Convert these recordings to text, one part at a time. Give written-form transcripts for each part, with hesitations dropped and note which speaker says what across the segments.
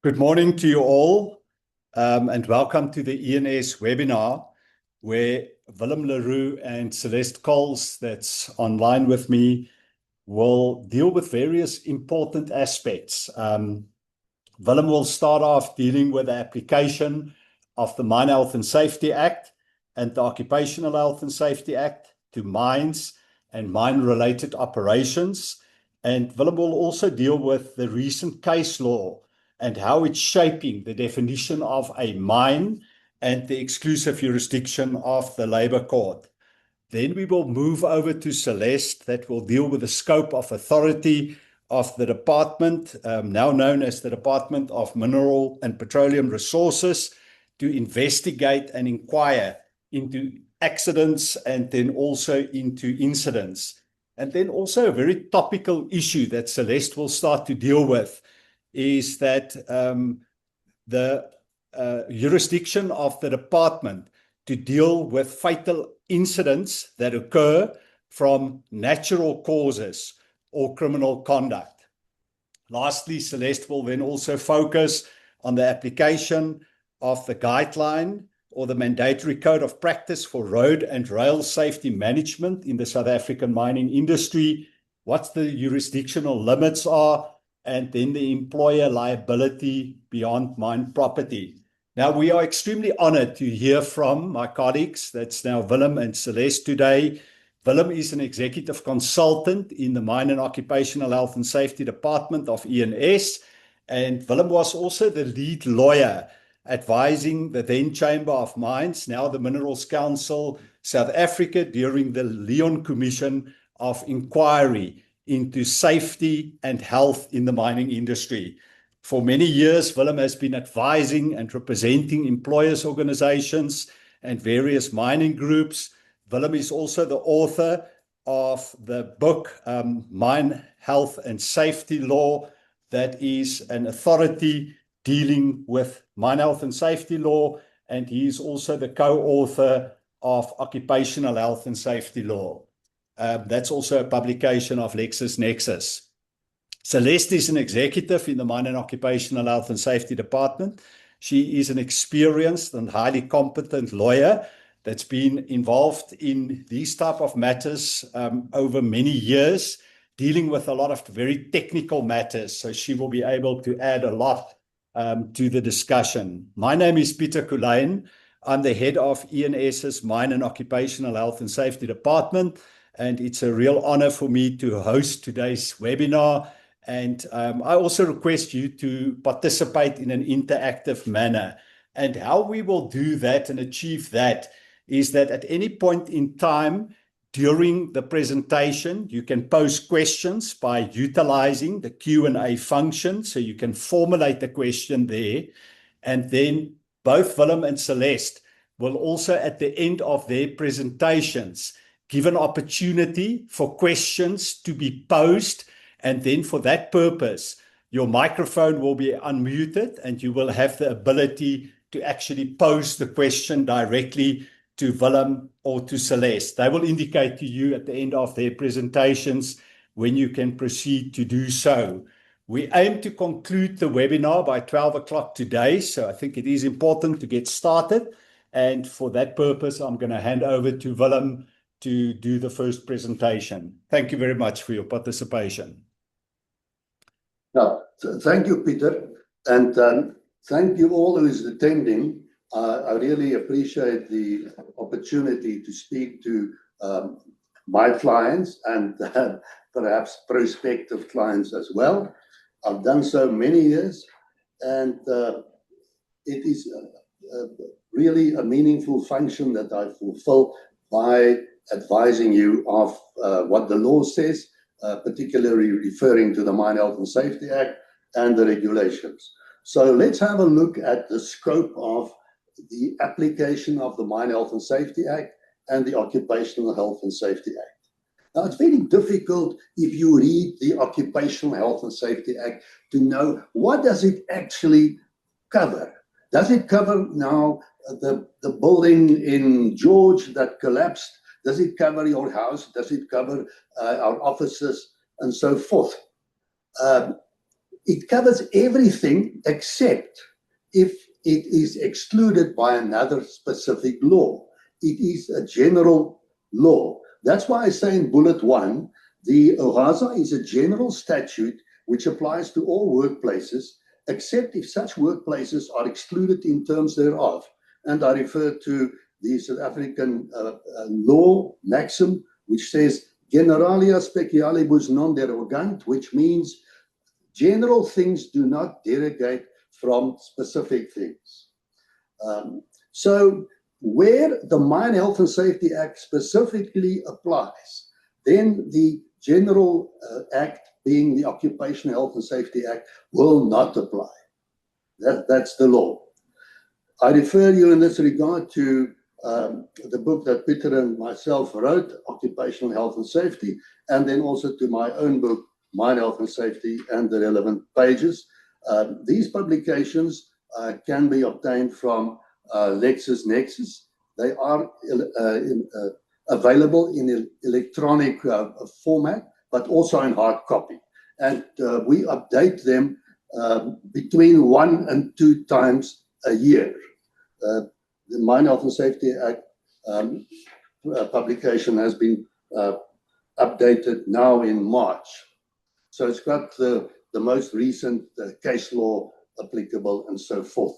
Speaker 1: Good morning to you all, and welcome to the ENS webinar, where Willem le Roux and Celeste Coles, that's online with me, will deal with various important aspects. Willem will start off dealing with the application of the Mine Health and Safety Act and the Occupational Health and Safety Act to mines and mine-related operations. And Willem will also deal with the recent case law and how it's shaping the definition of a mine and the exclusive jurisdiction of the Labour Court. Then we will move over to Celeste, that will deal with the scope of authority of the department, now known as the Department of Mineral and Petroleum Resources, to investigate and inquire into accidents and then also into incidents. And then also a very topical issue that Celeste will start to deal with is that the jurisdiction of the department to deal with fatal incidents that occur from natural causes or criminal conduct. Lastly, Celeste will then also focus on the application of the guideline or the mandatory code of practice for road and rail safety management in the South African mining industry, what the jurisdictional limits are, and then the employer liability beyond mine property. Now, we are extremely honored to hear from my colleagues, that's now Willem and Celeste today. Willem is an executive consultant in the Mine and Occupational Health and Safety Department of ENS, and Willem was also the lead lawyer advising the then Chamber of Mines, now the Minerals Council South Africa, during the Leon Commission of Inquiry into safety and health in the mining industry. For many years, Willem has been advising and representing employers' organizations and various mining groups. Willem is also the author of the book, Mine Health and Safety Law, that is an authority dealing with mine health and safety law, and he is also the co-author of Occupational Health and Safety Law. That's also a publication of LexisNexis. Celeste is an executive in the Mine and Occupational Health and Safety Department. She is an experienced and highly competent lawyer that's been involved in these type of matters over many years, dealing with a lot of very technical matters. So she will be able to add a lot to the discussion. My name is Pieter Colain. I'm the head of ENS's Mine and Occupational Health and Safety Department, and it's a real honor for me to host today's webinar. And I also request you to participate in an interactive manner. And how we will do that and achieve that is that at any point in time during the presentation, you can pose questions by utilizing the Q&A function. So you can formulate the question there. And then both Willem and Celeste will also, at the end of their presentations, give an opportunity for questions to be posed. And then for that purpose, your microphone will be unmuted and you will have the ability to actually pose the question directly to Willem or to Celeste. They will indicate to you at the end of their presentations when you can proceed to do so. We aim to conclude the webinar by 12 o'clock today, so I think it is important to get started. And for that purpose, I'm going to hand over to Willem to do the first presentation. Thank you very much for your participation.
Speaker 2: Now, thank you, Peter, and thank you all who is attending. I really appreciate the opportunity to speak to my clients and perhaps prospective clients as well. I've done so many years, and it is really a meaningful function that I fulfill by advising you of what the law says, particularly referring to the Mine Health and Safety Act and the regulations. So let's have a look at the scope of the application of the Mine Health and Safety Act and the Occupational Health and Safety Act. Now, it's very difficult if you read the Occupational Health and Safety Act to know what does it actually cover. Does it cover now the building in George that collapsed? Does it cover your house? Does it cover our offices and so forth? it covers everything except if it is excluded by another specific law. It is a general law. That's why I say in bullet 1, the OHASA is a general statute which applies to all workplaces, except if such workplaces are excluded in terms thereof. And I refer to the South African law maxim, which says, generalia specialibus non derogant, which means general things do not derogate from specific things. So where the Mine Health and Safety Act specifically applies, then the General Act, being the Occupational Health and Safety Act, will not apply. That's the law. I refer you in this regard to the book that Peter and myself wrote, Occupational Health and Safety, and then also to my own book, Mine Health and Safety, and the relevant pages. These publications can be obtained from LexisNexis. They are available in electronic format, but also in hard copy. And we update them between 1 and 2 times a year. The Mine Health and Safety Act publication has been updated now in March. So it's got the most recent case law applicable and so forth.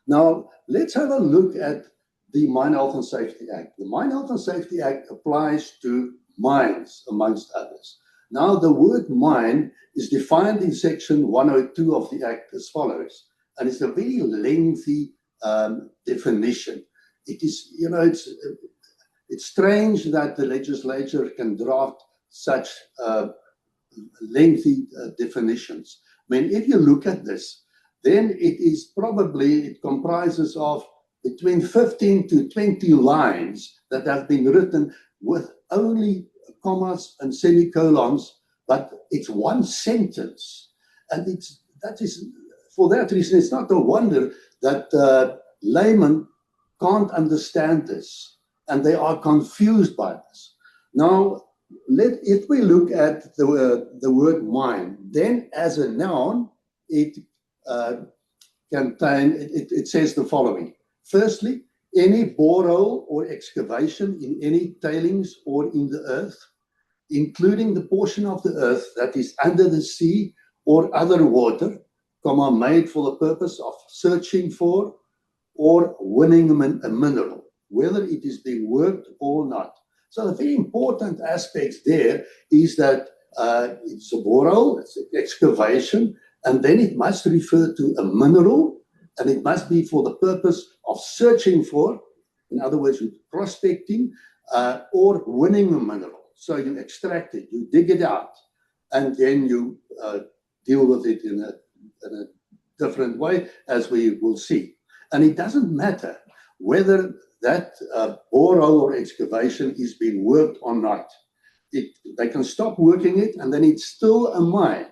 Speaker 2: Now, let's have a look at the Mine Health and Safety Act. The Mine Health and Safety Act applies to mines, amongst others. Now, the word mine is defined in section 102 of the Act as follows, and it's a very lengthy definition. It is, you know, it's strange that the legislature can draft such lengthy definitions. I mean, if you look at this, then it comprises of between 15 to 20 lines that have been written with only commas and semicolons, but it's one sentence. And for that reason, it's not a wonder that laymen can't understand this, and they are confused by this. Now, if we look at the word mine, then as a noun, it says the following. Firstly, any borehole or excavation in any tailings or in the earth, including the portion of the earth that is under the sea or other water, made for the purpose of searching for or winning a mineral, whether it is being worked or not. So the very important aspect there is that it's a borehole, it's an excavation, and then it must refer to a mineral, and it must be for the purpose of searching for, in other words, prospecting, or winning a mineral. So you extract it, you dig it out, and then you deal with it in a different way, as we will see. And it doesn't matter whether that borehole or excavation is being worked or not. They can stop working it, and then it's still a mine.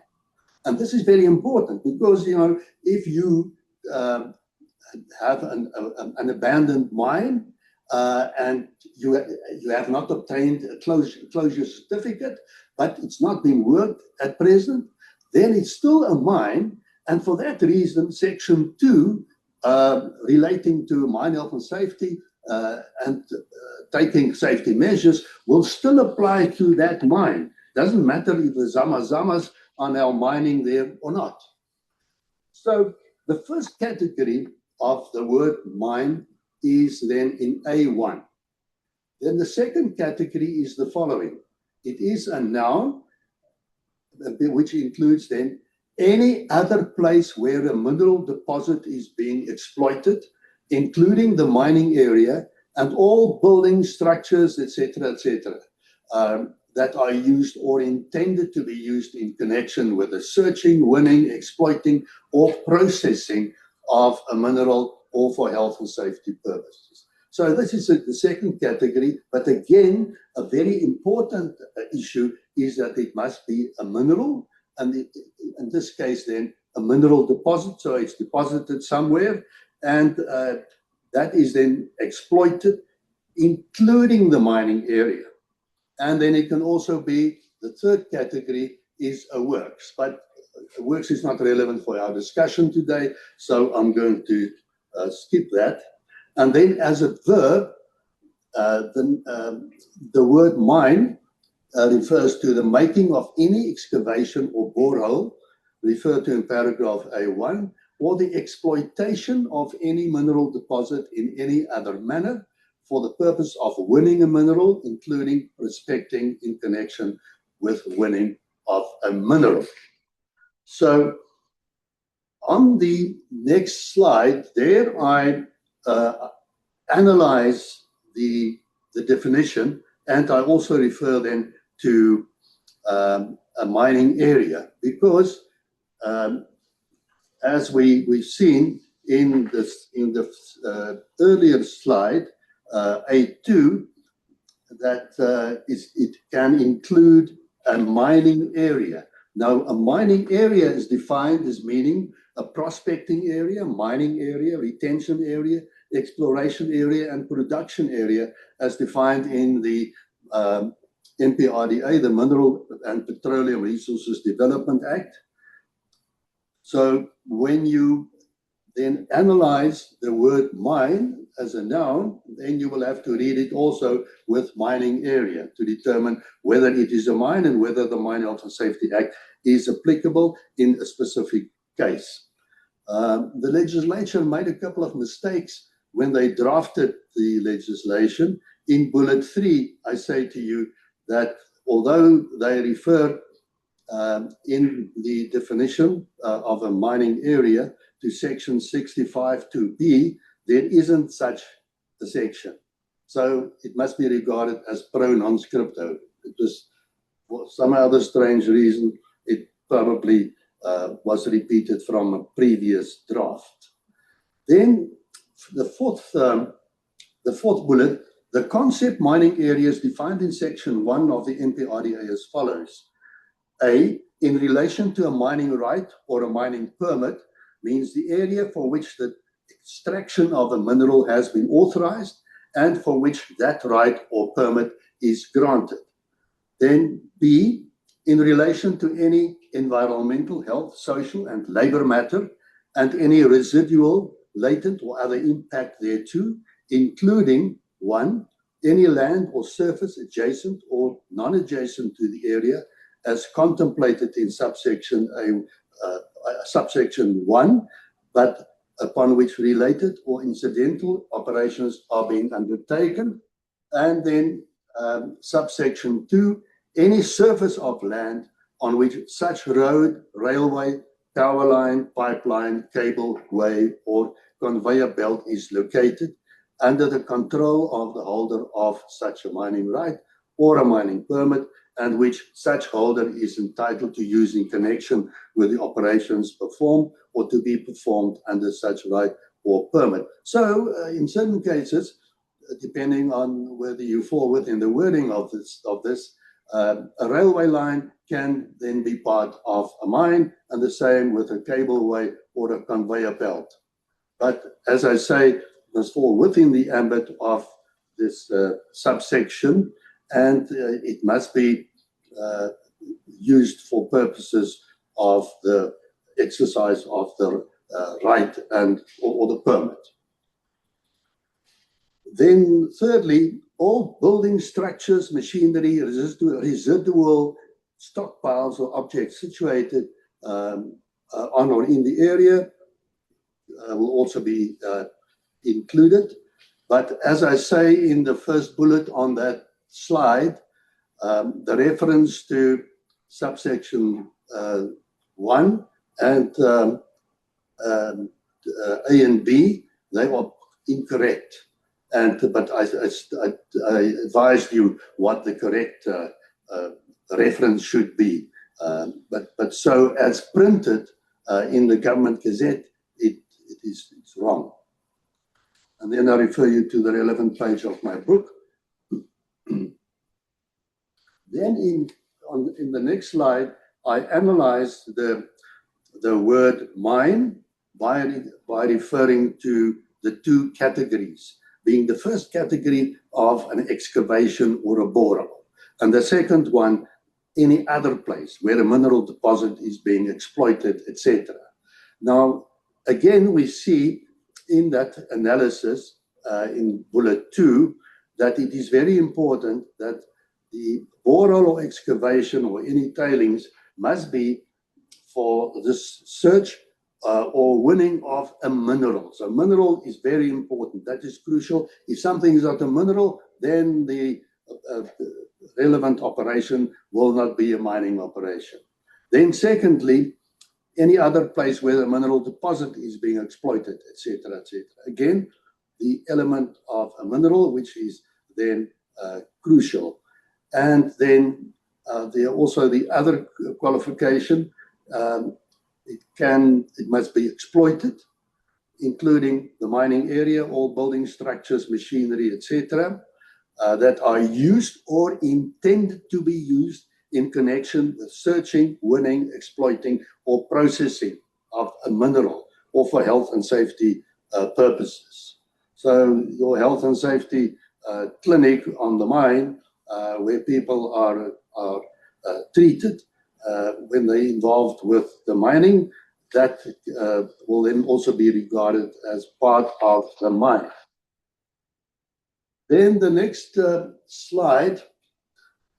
Speaker 2: And this is very important because, you know, if you have an abandoned mine and you have not obtained a closure certificate, but it's not being worked at present, then it's still a mine. And for that reason, Section 2, relating to mine health and safety and taking safety measures, will still apply to that mine. Doesn't matter if the Zamazamas are now mining there or not. So the first category of the word mine is then in A1. Then the second category is the following. It is a noun, which includes then any other place where a mineral deposit is being exploited, including the mining area and all buildings, structures, etc., that are used or intended to be used in connection with the searching, winning, exploiting, or processing of a mineral or for health and safety purposes. So this is the second category, but again, a very important issue is that it must be a mineral, and in this case then, a mineral deposit, so it's deposited somewhere, and that is then exploited, including the mining area. And then it can also be, the third category is a works, but works is not relevant for our discussion today, so I'm going to skip that. And then as a verb, the word mine refers to the making of any excavation or borehole, referred to in paragraph A1, or the exploitation of any mineral deposit in any other manner for the purpose of winning a mineral, including prospecting in connection with winning of a mineral. So on the next slide, there I analyze the definition, and I also refer then to a mining area, because as we've seen in the earlier slide, A2, that it can include a mining area. Now, a mining area is defined as meaning a prospecting area, mining area, retention area, exploration area, and production area, as defined in the MPRDA, the Mineral and Petroleum Resources Development Act. So when you then analyze the word mine as a noun, then you will have to read it also with mining area to determine whether it is a mine and whether the Mine Health and Safety Act is applicable in a specific case. The legislature made a couple of mistakes when they drafted the legislation. In bullet 3, I say to you that although they refer in the definition of a mining area to section 65(2)(b), there isn't such a section. So it must be regarded as pro non-scripto. It was, for some other strange reason, it probably was repeated from a previous draft. Then the fourth bullet, the concept mining area is defined in section 1 of the MPRDA as follows. A, in relation to a mining right or a mining permit, means the area for which the extraction of a mineral has been authorized and for which that right or permit is granted. Then B, in relation to any environmental, health, social, and labor matter, and any residual, latent, or other impact thereto, including 1, any land or surface adjacent or non-adjacent to the area as contemplated in subsection 1, but upon which related or incidental operations are being undertaken. And then subsection 2, any surface of land on which such road, railway, power line, pipeline, cableway, or conveyor belt is located under the control of the holder of such a mining right or a mining permit, and which such holder is entitled to use in connection with the operations performed or to be performed under such right or permit. So in certain cases, depending on whether you fall within the wording of this, a railway line can then be part of a mine, and the same with a cableway or a conveyor belt. But as I say, it must fall within the ambit of this subsection, and it must be used for purposes of the exercise of the right and or the permit. Then thirdly, all building structures, machinery, residual stockpiles or objects situated on or in the area will also be included. But as I say in the first bullet on that slide, the reference to subsection 1 and A and B, they are incorrect. But I advised you what the correct reference should be. But so as printed in the Government Gazette, it's wrong. And then I refer you to the relevant page of my book. Then in the next slide, I analyze the word mine by referring to the two categories, being the first category of an excavation or a borehole, and the second one any other place where a mineral deposit is being exploited, etc. Now, again, we see in that analysis in bullet 2 that it is very important that the borehole or excavation or any tailings must be for this search or winning of a mineral. So mineral is very important. That is crucial. If something is not a mineral, then the relevant operation will not be a mining operation. Then secondly, any other place where a mineral deposit is being exploited, etc., etc. Again, the element of a mineral, which is then crucial. And then there are also the other qualification. It must be exploited, including the mining area, all building structures, machinery, etc., that are used or intended to be used in connection with searching, winning, exploiting, or processing of a mineral, or for health and safety purposes. So your health and safety clinic on the mine, where people are treated when they're involved with the mining, that will then also be regarded as part of the mine. Then the next slide,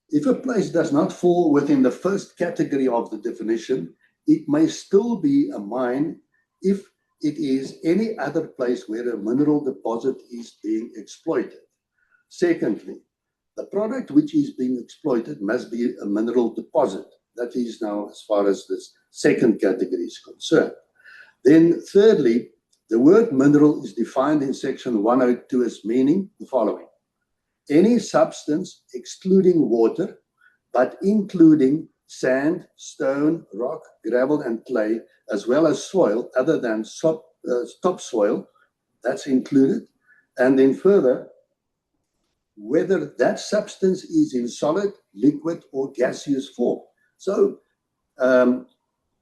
Speaker 2: if a place does not fall within the first category of the definition, it may still be a mine if it is any other place where a mineral deposit is being exploited. Secondly, the product which is being exploited must be a mineral deposit. That is now as far as this second category is concerned. Then thirdly, the word mineral is defined in section 102 as meaning the following: any substance excluding water, but including sand, stone, rock, gravel, and clay, as well as soil other than topsoil, that's included. And then further, whether that substance is in solid, liquid, or gaseous form. So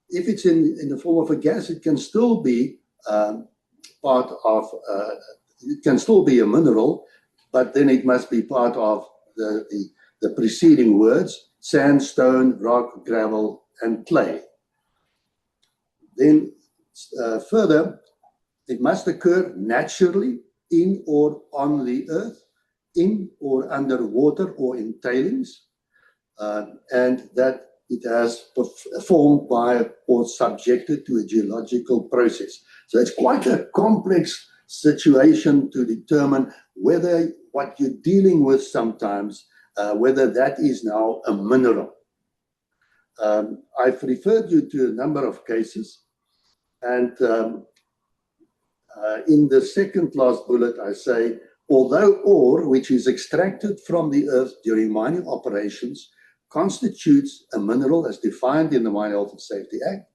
Speaker 2: if it's in the form of a gas, it can still be part of, it can still be a mineral, but then it must be part of the preceding words: sand, stone, rock, gravel, and clay. Then further, it must occur naturally in or on the earth, in or under water, or in tailings, and that it has formed by or subjected to a geological process. So it's quite a complex situation to determine whether what you're dealing with sometimes, whether that is now a mineral. I've referred you to a number of cases, and in the second last bullet I say, although ore which is extracted from the earth during mining operations constitutes a mineral as defined in the Mine Health and Safety Act,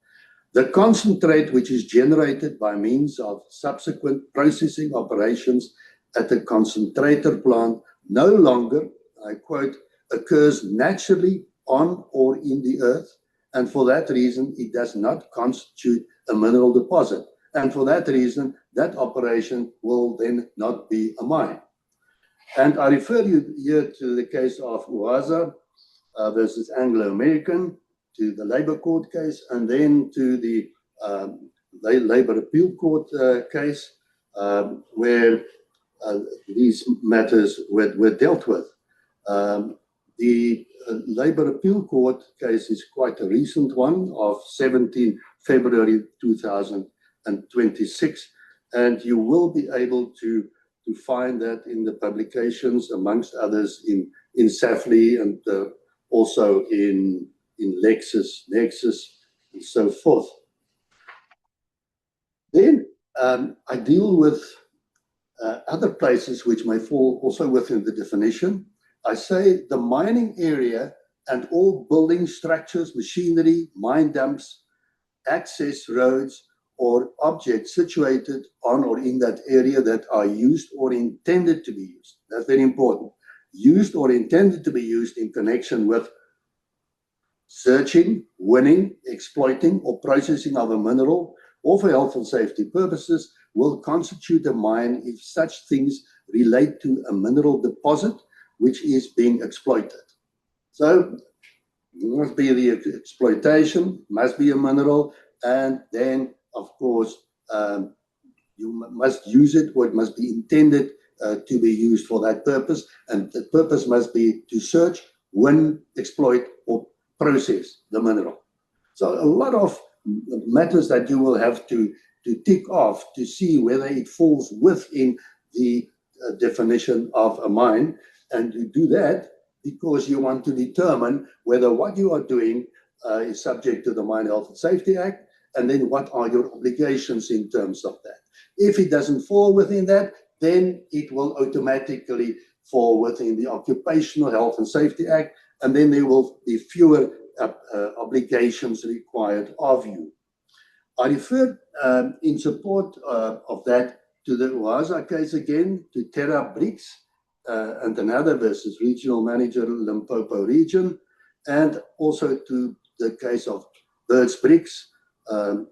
Speaker 2: the concentrate which is generated by means of subsequent processing operations at the concentrator plant no longer, I quote, occurs naturally on or in the earth, and for that reason it does not constitute a mineral deposit, and for that reason that operation will then not be a mine. And I refer you here to the case of Uwaza versus Anglo American, to the Labour Court case, and then to the Labour Appeal Court case, where these matters were dealt with. The Labour Appeal Court case is quite a recent one, of 17 February 2026, and you will be able to find that in the publications, amongst others in SAFLI, and also in Lexis, Nexus, and so forth. Then I deal with other places which may fall also within the definition. I say the mining area and all building structures, machinery, mine dumps, access roads, or objects situated on or in that area that are used or intended to be used. That's very important. Used or intended to be used in connection with searching, winning, exploiting, or processing of a mineral, or for health and safety purposes, will constitute a mine if such things relate to a mineral deposit which is being exploited. So must be the exploitation, must be a mineral, and then, of course, you must use it, or it must be intended to be used for that purpose, and the purpose must be to search, win, exploit, or process the mineral. So a lot of matters that you will have to tick off to see whether it falls within the definition of a mine, and you do that because you want to determine whether what you are doing is subject to the Mine Health and Safety Act, and then what are your obligations in terms of that. If it doesn't fall within that, then it will automatically fall within the Occupational Health and Safety Act, and then there will be fewer obligations required of you. I refer in support of that to the Waza case again, to Terra Bricks and another versus Regional Manager Limpopo Region, and also to the case of Birds Bricks. And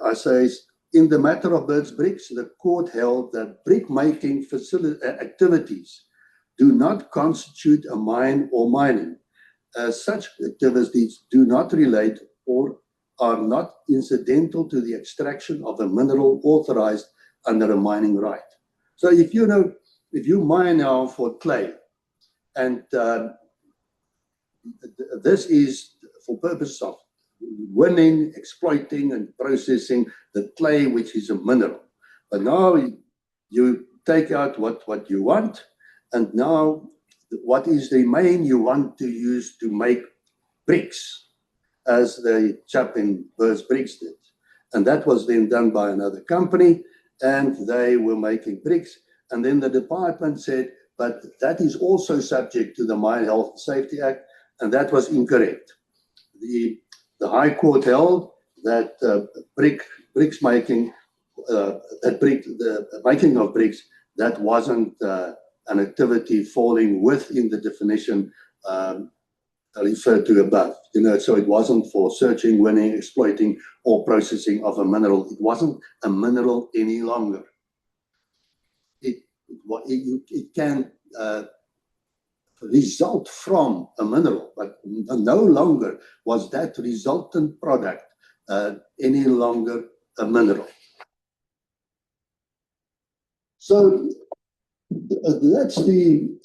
Speaker 2: I say, in the matter of Birds Bricks, the court held that brick making activities do not constitute a mine or mining. Such activities do not relate or are not incidental to the extraction of a mineral authorized under a mining right. So if you mine now for clay, and this is for purpose of winning, exploiting, and processing the clay, which is a mineral. But now you take out what you want, and now what is remain you want to use to make bricks, as the chap in Birds Bricks did. And that was then done by another company, and they were making bricks. And then the department said, but that is also subject to the Mine Health and Safety Act, and that was incorrect. The High Court held that the making of bricks, that wasn't an activity falling within the definition referred to above. So it wasn't for searching, winning, exploiting, or processing of a mineral. It wasn't a mineral any longer. It can result from a mineral, but no longer was that resultant product any longer a mineral. So that's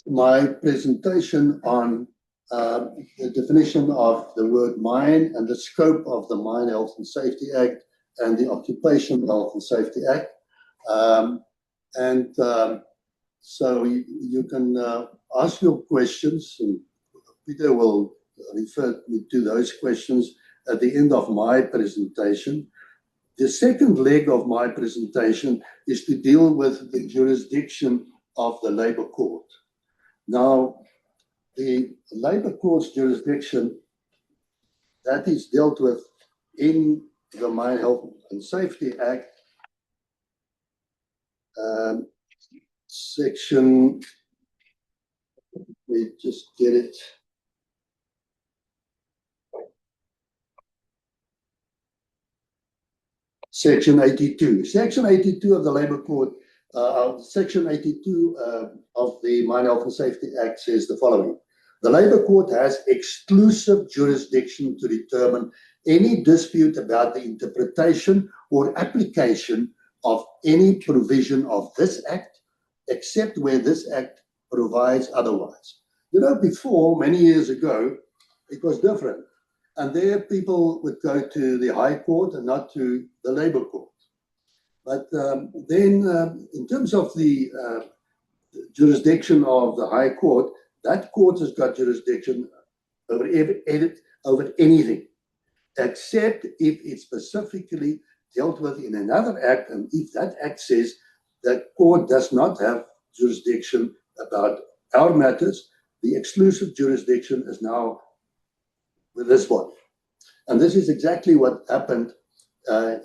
Speaker 2: my presentation on the definition of the word mine and the scope of the Mine Health and Safety Act and the Occupational Health and Safety Act. So you can ask your questions, and Peter will refer me to those questions at the end of my presentation. The second leg of my presentation is to deal with the jurisdiction of the Labour Court. Now, the Labour Court's jurisdiction, that is dealt with in the Mine Health and Safety Act, section, let me just get it. Section 82. Section 82 of the Labour Court, Section 82 of the Mine Health and Safety Act says the following. The Labour Court has exclusive jurisdiction to determine any dispute about the interpretation or application of any provision of this Act, except where this Act provides otherwise. Before, many years ago, it was different. And there people would go to the High Court and not to the Labour Court. But then in terms of the jurisdiction of the High Court, that court has got jurisdiction over anything, except if it's specifically dealt with in another act, and if that act says that court does not have jurisdiction about our matters, the exclusive jurisdiction is now with this one. And this is exactly what happened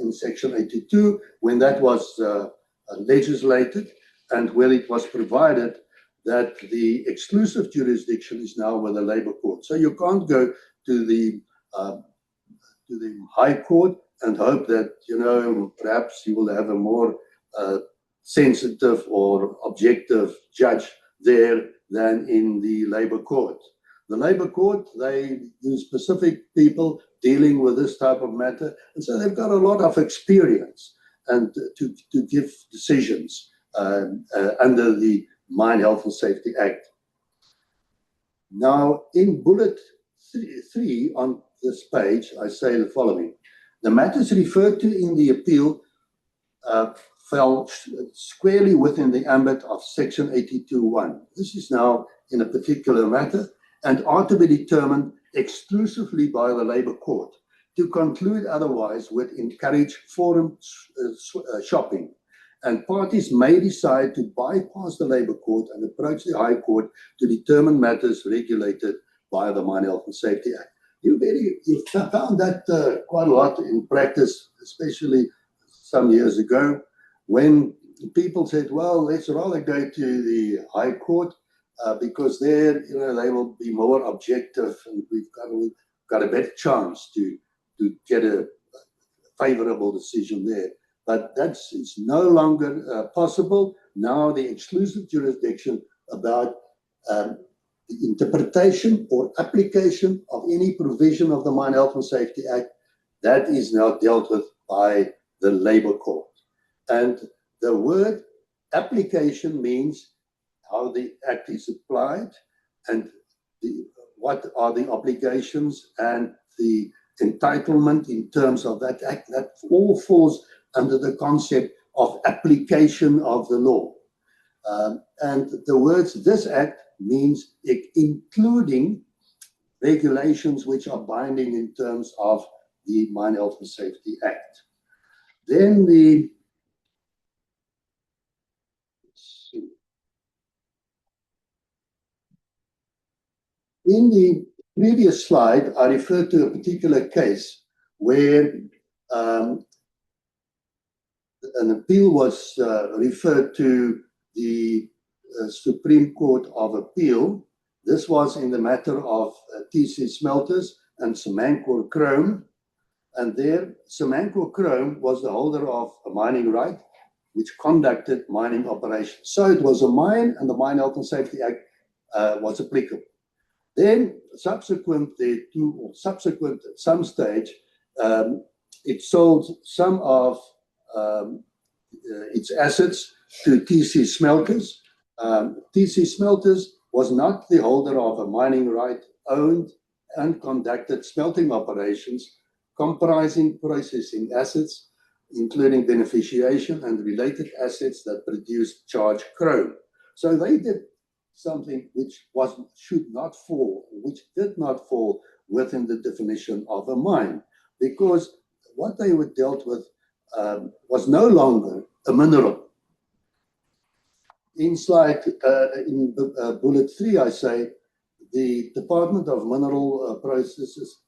Speaker 2: in Section 82 when that was legislated, and where it was provided that the exclusive jurisdiction is now with the Labour Court. So you can't go to the High Court and hope that, perhaps you will have a more sensitive or objective judge there than in the Labour Court. The Labour Court, they use specific people dealing with this type of matter, and so they've got a lot of experience and to give decisions under the Mine Health and Safety Act. Now, in bullet 3 on this page, I say the following. The matters referred to in the appeal fell squarely within the ambit of Section 82(1). This is now in a particular matter and are to be determined exclusively by the Labour Court. To conclude otherwise would encourage forum shopping, and parties may decide to bypass the Labour Court and approach the High Court to determine matters regulated by the Mine Health and Safety Act. You found that quite a lot in practice, especially some years ago, when people said, well, let's rather go to the High Court because there, they will be more objective and we've got a better chance to get a favorable decision there. But it's no longer possible. Now the exclusive jurisdiction about the interpretation or application of any provision of the Mine Health and Safety Act, that is now dealt with by the Labour Court. And the word application means how the Act is applied and what are the obligations and the entitlement in terms of that Act. That all falls under the concept of application of the law. And the words this Act means including regulations which are binding in terms of the Mine Health and Safety Act. Then in the previous slide, I referred to a particular case where an appeal was referred to the Supreme Court of Appeal. This was in the matter of TC Smelters and Samancor Chrome. And there, Samancor Chrome was the holder of a mining right which conducted mining operations. So it was a mine, and the Mine Health and Safety Act was applicable. Then, subsequent at some stage, it sold some of its assets to TC Smelters. TC Smelters was not the holder of a mining right, owned and conducted smelting operations comprising processing assets, including beneficiation and related assets that produced charged chrome. So they did something which did not fall within the definition of a mine, because what they were dealt with was no longer a mineral. In bullet 3, I say the Department of Mineral Processes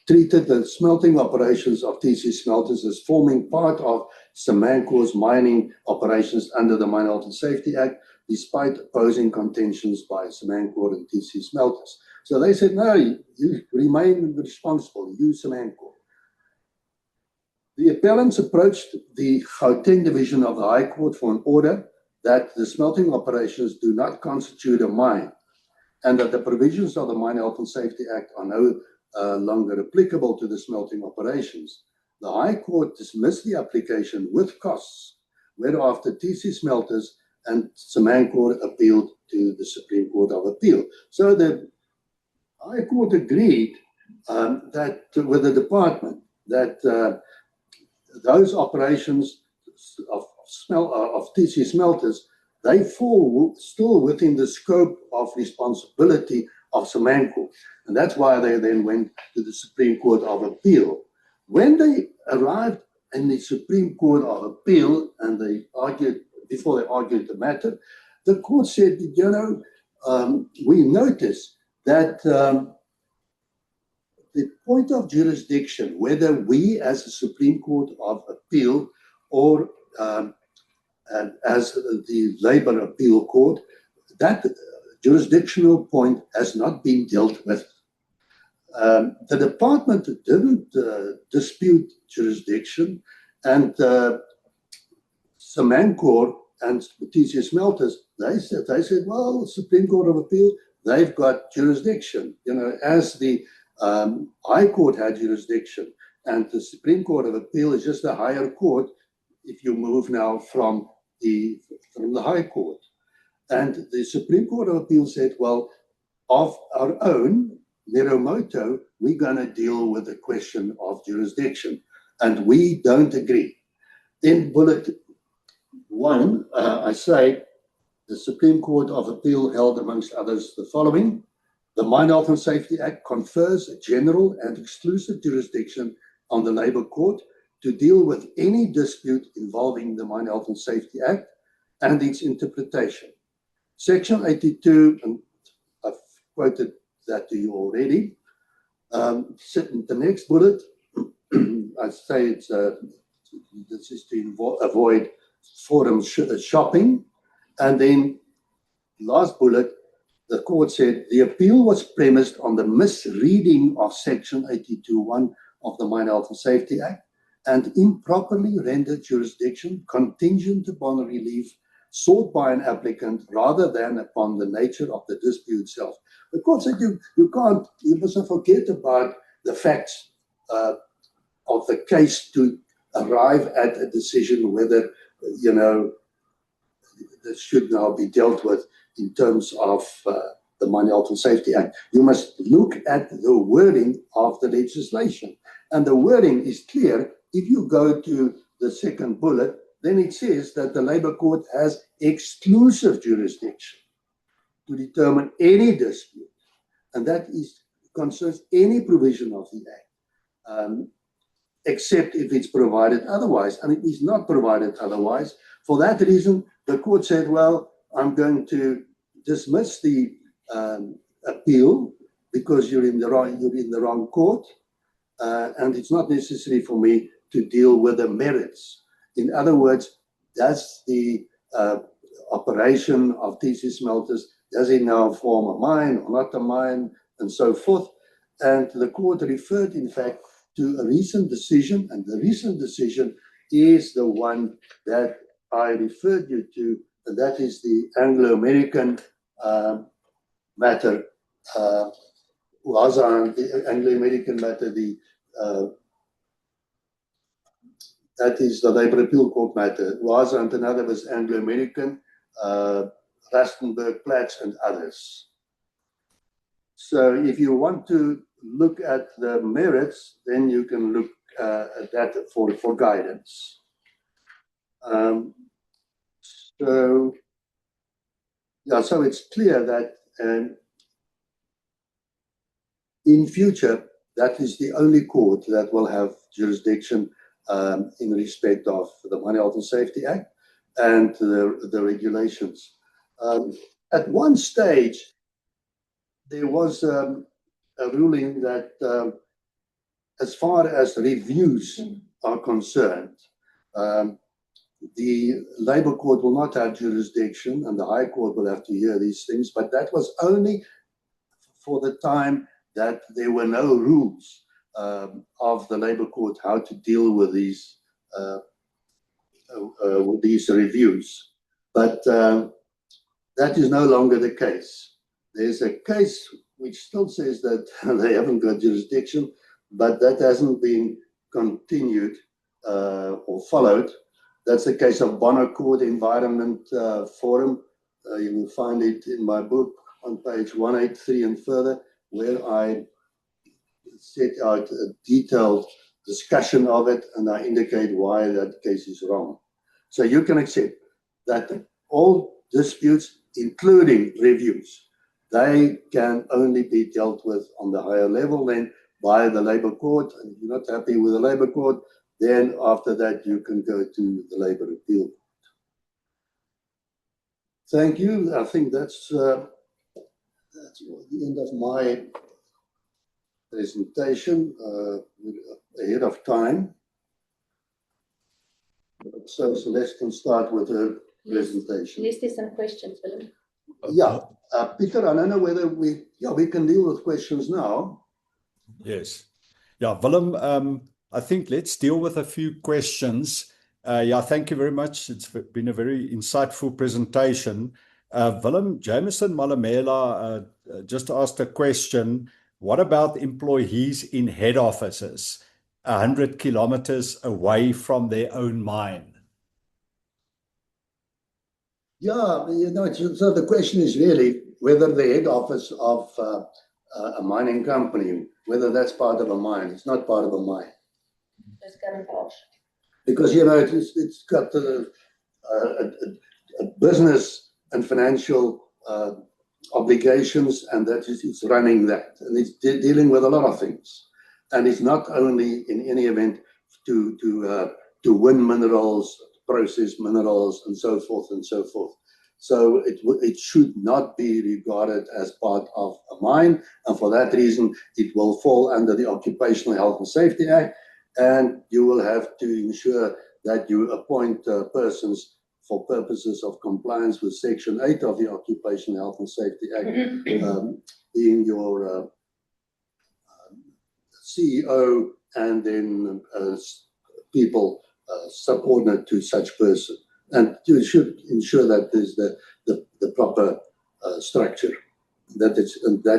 Speaker 2: treated the smelting operations of TC Smelters as forming part of Samancor's mining operations under the Mine Health and Safety Act, despite opposing contentions by Samancor and TC Smelters. So they said, no, you remain responsible, you Samancor. The appellants approached the Gauteng Division of the High Court for an order that the smelting operations do not constitute a mine, and that the provisions of the Mine Health and Safety Act are no longer applicable to the smelting operations. The High Court dismissed the application with costs, whereafter TC Smelters and Samancor appealed to the Supreme Court of Appeal. So the High Court agreed that with the department that those operations of TC Smelters, they fall still within the scope of responsibility of Samancor. And that's why they then went to the Supreme Court of Appeal. When they arrived in the Supreme Court of Appeal and before they argued the matter, the court said, we notice that the point of jurisdiction, whether we as the Supreme Court of Appeal or as the Labour Appeal Court, that jurisdictional point has not been dealt with. The department didn't dispute jurisdiction, and Samancor and TC Smelters, they said, well, Supreme Court of Appeal, they've got jurisdiction. As the High Court had jurisdiction, and the Supreme Court of Appeal is just a higher court if you move now from the High Court. And the Supreme Court of Appeal said, well, of our own, mero moto, we're going to deal with the question of jurisdiction. And we don't agree. In bullet 1, I say, the Supreme Court of Appeal held, amongst others, the following. The Mine Health and Safety Act confers a general and exclusive jurisdiction on the Labour Court to deal with any dispute involving the Mine Health and Safety Act and its interpretation. Section 82, and I've quoted that to you already. The next bullet, I say this is to avoid forum shopping. And then last bullet, the court said the appeal was premised on the misreading of Section 82(1) of the Mine Health and Safety Act and improperly rendered jurisdiction contingent upon relief sought by an applicant rather than upon the nature of the dispute itself. The court said you mustn't forget about the facts of the case to arrive at a decision whether, this should now be dealt with in terms of the Mine Health and Safety Act. You must look at the wording of the legislation. And the wording is clear. If you go to the second bullet, then it says that the Labour Court has exclusive jurisdiction to determine any dispute. And that concerns any provision of the Act, except if it's provided otherwise. And it is not provided otherwise. For that reason, the court said, well, I'm going to dismiss the appeal because you're in the wrong court, and it's not necessary for me to deal with the merits. In other words, does the operation of TC Smelters, does it now form a mine or not a mine, and so forth? And the court referred, in fact, to a recent decision, and the recent decision is the one that I referred you to, and that is the Anglo-American matter. The Anglo-American matter, that is the Labour Appeal Court matter. Waza and another was Anglo-American, Rustenburg, Platts, and others. So if you want to look at the merits, then you can look at that for guidance. So it's clear that in future, that is the only court that will have jurisdiction in respect of the Mine Health and Safety Act and the regulations. At one stage, there was a ruling that as far as reviews are concerned, the Labour Court will not have jurisdiction and the High Court will have to hear these things, but that was only for the time that there were no rules of the Labour Court how to deal with these reviews. But that is no longer the case. There's a case which still says that they haven't got jurisdiction, but that hasn't been continued or followed. That's the case of Bonaccord Environment Forum. You will find it in my book on page 183 and further, where I set out a detailed discussion of it and I indicate why that case is wrong. So you can accept that all disputes, including reviews, they can only be dealt with on the higher level then by the Labour Court. And if you're not happy with the Labour Court, then after that you can go to the Labour Appeal Court. Thank you. I think that's the end of my presentation, ahead of time. So Celeste can start with her presentation.
Speaker 3: Yes, there's some questions, Willem.
Speaker 2: Yeah, Peter, I don't know whether we can deal with questions now.
Speaker 1: Yes. Yeah, Willem, I think let's deal with a few questions Yeah, thank you very much. It's been a very insightful presentation. Willem, Jameson Malamela just asked a question. What about employees in head offices, 100 kilometers away from their own mine?
Speaker 2: Yeah, so the question is really whether the head office of a mining company, whether that's part of a mine. It's not part of a mine.
Speaker 3: It's camouflage.
Speaker 2: Because, it's got a business and financial obligations, and that is, it's running that. And it's dealing with a lot of things. And it's not only in any event to win minerals, process minerals, and so forth and so forth. So it should not be regarded as part of a mine, and for that reason, it will fall under the Occupational Health and Safety Act, and you will have to ensure that you appoint persons for purposes of compliance with Section 8 of the Occupational Health and Safety Act, being your CEO and then people subordinate to such person. And you should ensure that there's the proper structure, that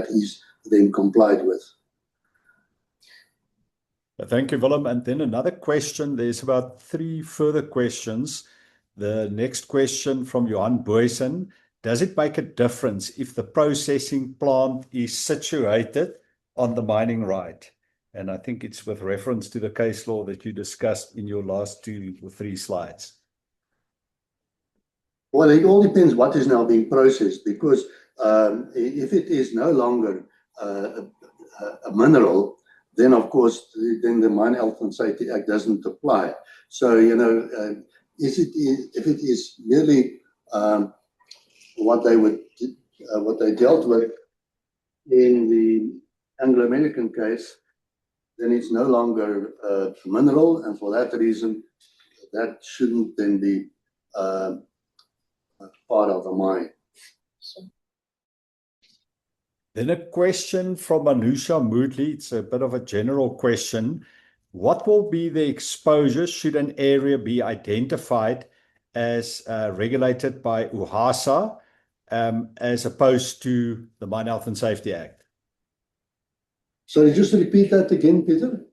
Speaker 2: is then complied with.
Speaker 1: Thank you, Willem. And then another question. There's about 3 further questions. The next question from Johan Boysen. Does it make a difference if the processing plant is situated on the mining right? And I think it's with reference to the case law that you discussed in your last 2 or 3 slides.
Speaker 2: Well, it all depends what is now being processed, because if it is no longer a mineral, then of course, then the Mine Health and Safety Act doesn't apply. So, if it is merely what they dealt with in the Anglo-American case, then it's no longer a mineral, and for that reason, that shouldn't then be part of a mine.
Speaker 1: Then a question from Anusha Moodley. It's a bit of a general question. What will be the exposure should an area be identified as regulated by UHASA as opposed to the Mine Health and Safety Act?
Speaker 2: Sorry, just repeat that again, Peter.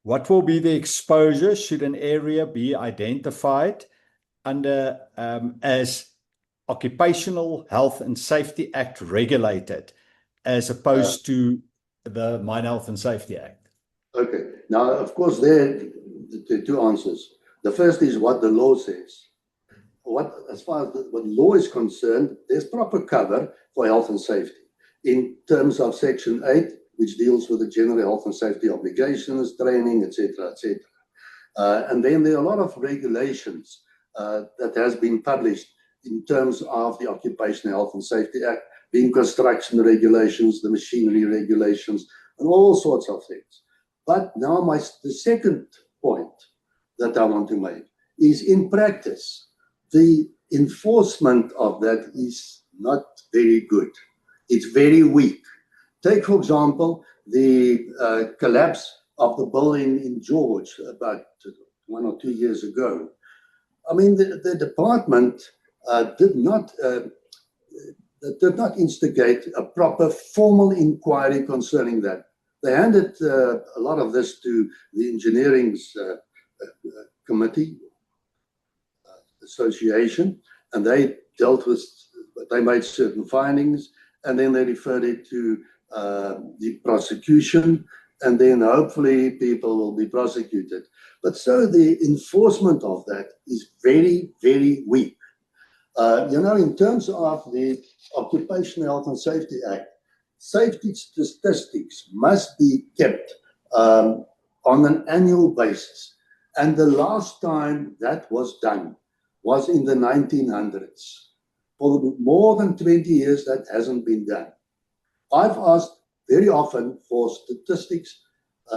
Speaker 1: What will be the exposure should an area be identified under as Occupational Health and Safety Act regulated as opposed to the Mine Health and Safety Act?
Speaker 2: Okay. Now, of course, there are 2 answers. The first is what the law says. As far as what law is concerned, there's proper cover for health and safety in terms of Section 8, which deals with the general health and safety obligations, training, etc., etc. And then there are a lot of regulations that has been published in terms of the Occupational Health and Safety Act, being construction regulations, the machinery regulations, and all sorts of things. But now the second point that I want to make is, in practice, the enforcement of that is not very good. It's very weak. Take, for example, the collapse of the building in George about 1 or 2 years ago. I mean, the department did not instigate a proper formal inquiry concerning that. They handed a lot of this to the engineering's committee association, and they dealt with, they made certain findings, and then they referred it to the prosecution, and then hopefully people will be prosecuted. But so the enforcement of that is very, very weak. In terms of the Occupational Health and Safety Act, safety statistics must be kept on an annual basis. And the last time that was done was in the 1900s. For more than 20 years, that hasn't been done. I've asked very often for statistics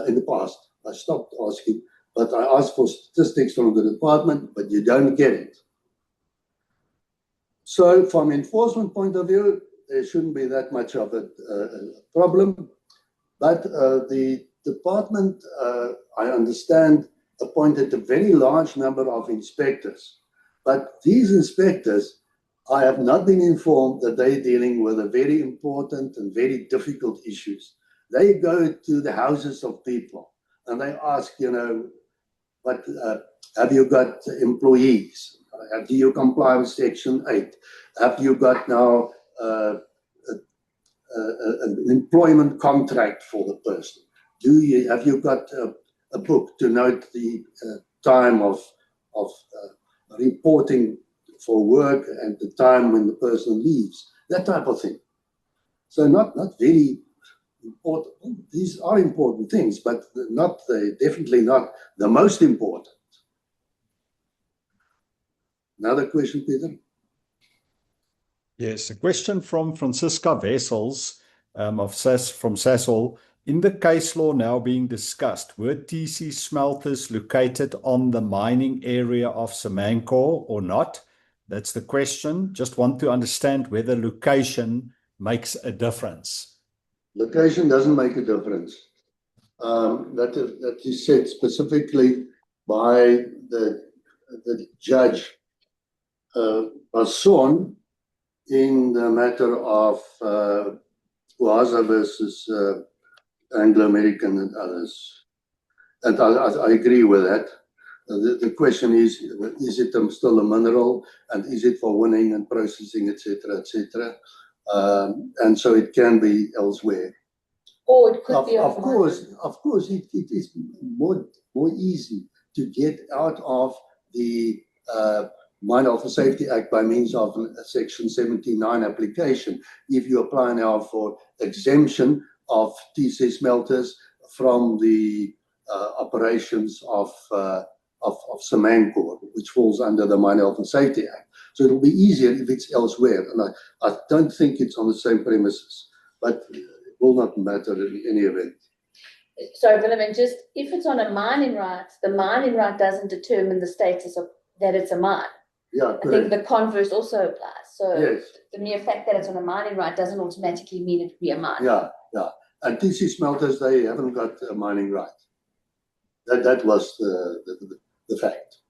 Speaker 2: in the past. I stopped asking, but I asked for statistics from the department, but you don't get it. So from enforcement point of view, there shouldn't be that much of a problem. But the department, I understand, appointed a very large number of inspectors. But these inspectors, I have not been informed that they're dealing with a very important and very difficult issues. They go to the houses of people and they ask, what have you got employees? Do you comply with Section 8? Have you got now an employment contract for the person? Have you got a book to note the time of reporting for work and the time when the person leaves? That type of thing. So not very important. These are important things, but definitely not the most important. Another question, Peter?
Speaker 1: Yes, a question from Francisca Wessels from Sasol. In the case law now being discussed, were TC smelters located on the mining area of Samancor or not? That's the question. Just want to understand whether location makes a difference.
Speaker 2: Location doesn't make a difference. That is said specifically by the judge Basson in the matter of Waza versus Anglo American and others. And I agree with that. The question is it still a mineral, and is it for winning and processing, etc., etc.? And so it can be elsewhere.
Speaker 3: Or it could be
Speaker 2: of course, it is more easy to get out of the Mine Health and Safety Act by means of a Section 79 application if you apply now for exemption of TC smelters from the operations of Samancor, which falls under the Mine Health and Safety Act. So it will be easier if it's elsewhere. And I don't think it's on the same premises, but it will not matter in any event.
Speaker 3: Sorry, Willem, and just if it's on a mining right, the mining right doesn't determine the status of that it's a mine.
Speaker 2: Yeah,
Speaker 3: I think the converse also applies. So
Speaker 2: yes.
Speaker 3: The mere fact that it's on a mining right doesn't automatically mean it would be a mine.
Speaker 2: Yeah. And TC smelters, they haven't got a mining right. That was the fact.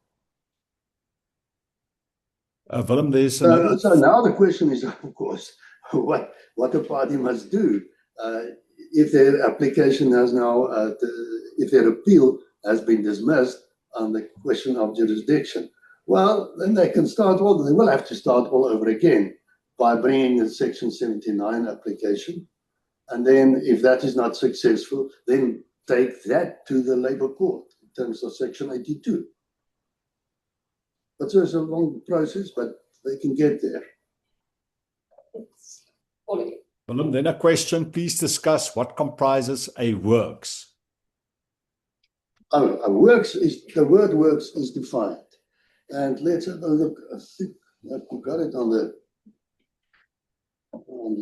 Speaker 1: Willem, there's
Speaker 2: another. So now the question is, of course, what a party must do if their application has now, if their appeal has been dismissed on the question of jurisdiction. Well, then they will have to start all over again by bringing a Section 79 application. And then if that is not successful, then take that to the Labour Court in terms of Section 82. But so it's a long process, but they can get there.
Speaker 1: Willem, then a question, please discuss what comprises a works.
Speaker 2: The word works is defined. And let's have a look. I think I've got it on the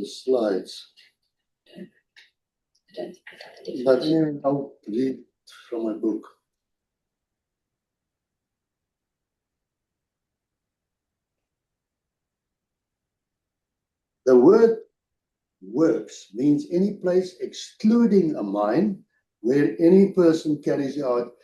Speaker 2: slides.
Speaker 3: I don't think I got the
Speaker 2: But anyway, I'll read from my book. The word works means any place excluding a mine where any person carries out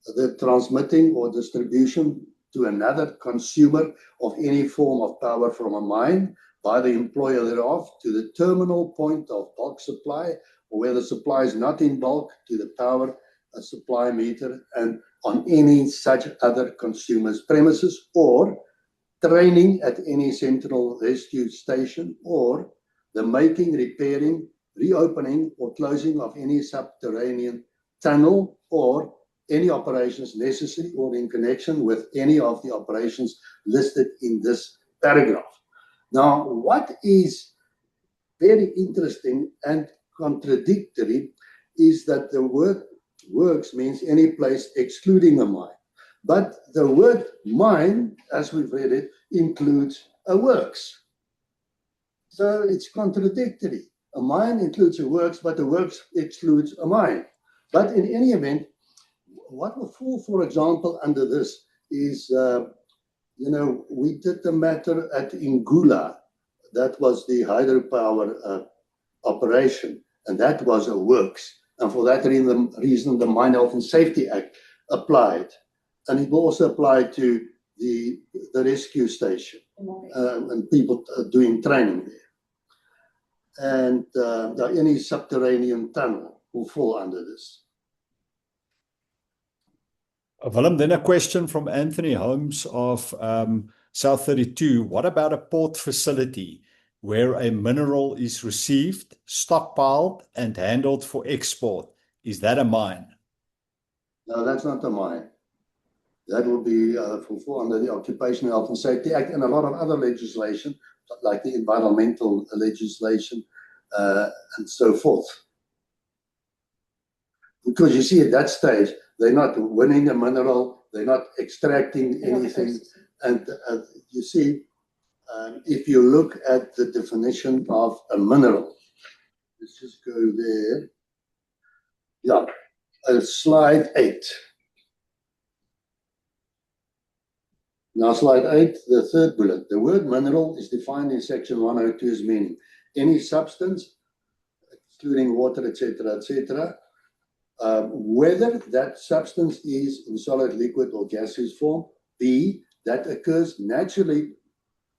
Speaker 2: the transmitting or distribution to another consumer of any form of power from a mine by the employer thereof to the terminal point of bulk supply, or where the supply is not in bulk to the power supply meter and on any such other consumer's premises, or training at any central rescue station, or the making, repairing, reopening or closing of any subterranean tunnel, or any operations necessary or in connection with any of the operations listed in this paragraph. Now, what is very interesting and contradictory is that the word works means any place excluding a mine. But the word mine, as we've read it, includes a works. So it's contradictory. A mine includes a works, but the works excludes a mine. But in any event, what will fall, for example, under this is, we did the matter at Ingula. That was the hydropower operation, and that was a works. And for that reason, the Mine Health and Safety Act applied. And it will also apply to the rescue station and people doing training there. And any subterranean tunnel will fall under this.
Speaker 1: Willem, then a question from Anthony Holmes of South 32. What about a port facility where a mineral is received, stockpiled, and handled for export? Is that a mine?
Speaker 2: No, that's not a mine. That will be fall under the Occupational Health and Safety Act and a lot of other legislation, like the environmental legislation and so forth. Because you see, at that stage, they're not winning a mineral, they're not extracting anything. And you see, if you look at the definition of a mineral, let's just go there. Yeah, slide 8. Now, slide 8, the third bullet. The word mineral is defined in section 102 as meaning any substance, including water, etc., whether that substance is in solid, liquid, or gaseous form. B, that occurs naturally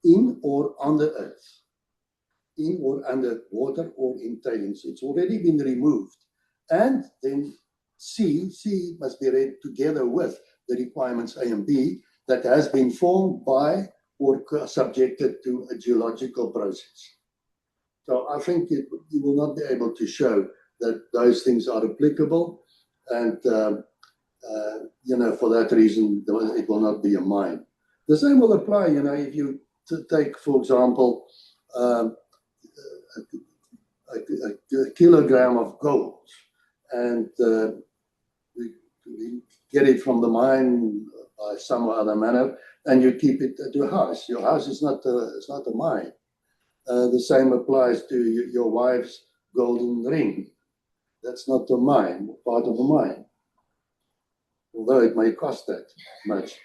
Speaker 2: in or on the earth, in or under water or in tailings. It's already been removed. And then C must be read together with the requirements A and B, that has been formed by or subjected to a geological process. So I think you will not be able to show that those things are applicable, and for that reason, it will not be a mine. The same will apply, if you take, for example, a kilogram of gold, and we get it from the mine by some other manner, and you keep it at your house. Your house is not a mine. The same applies to your wife's golden ring. That's not a mine, part of a mine, although it may cost that much.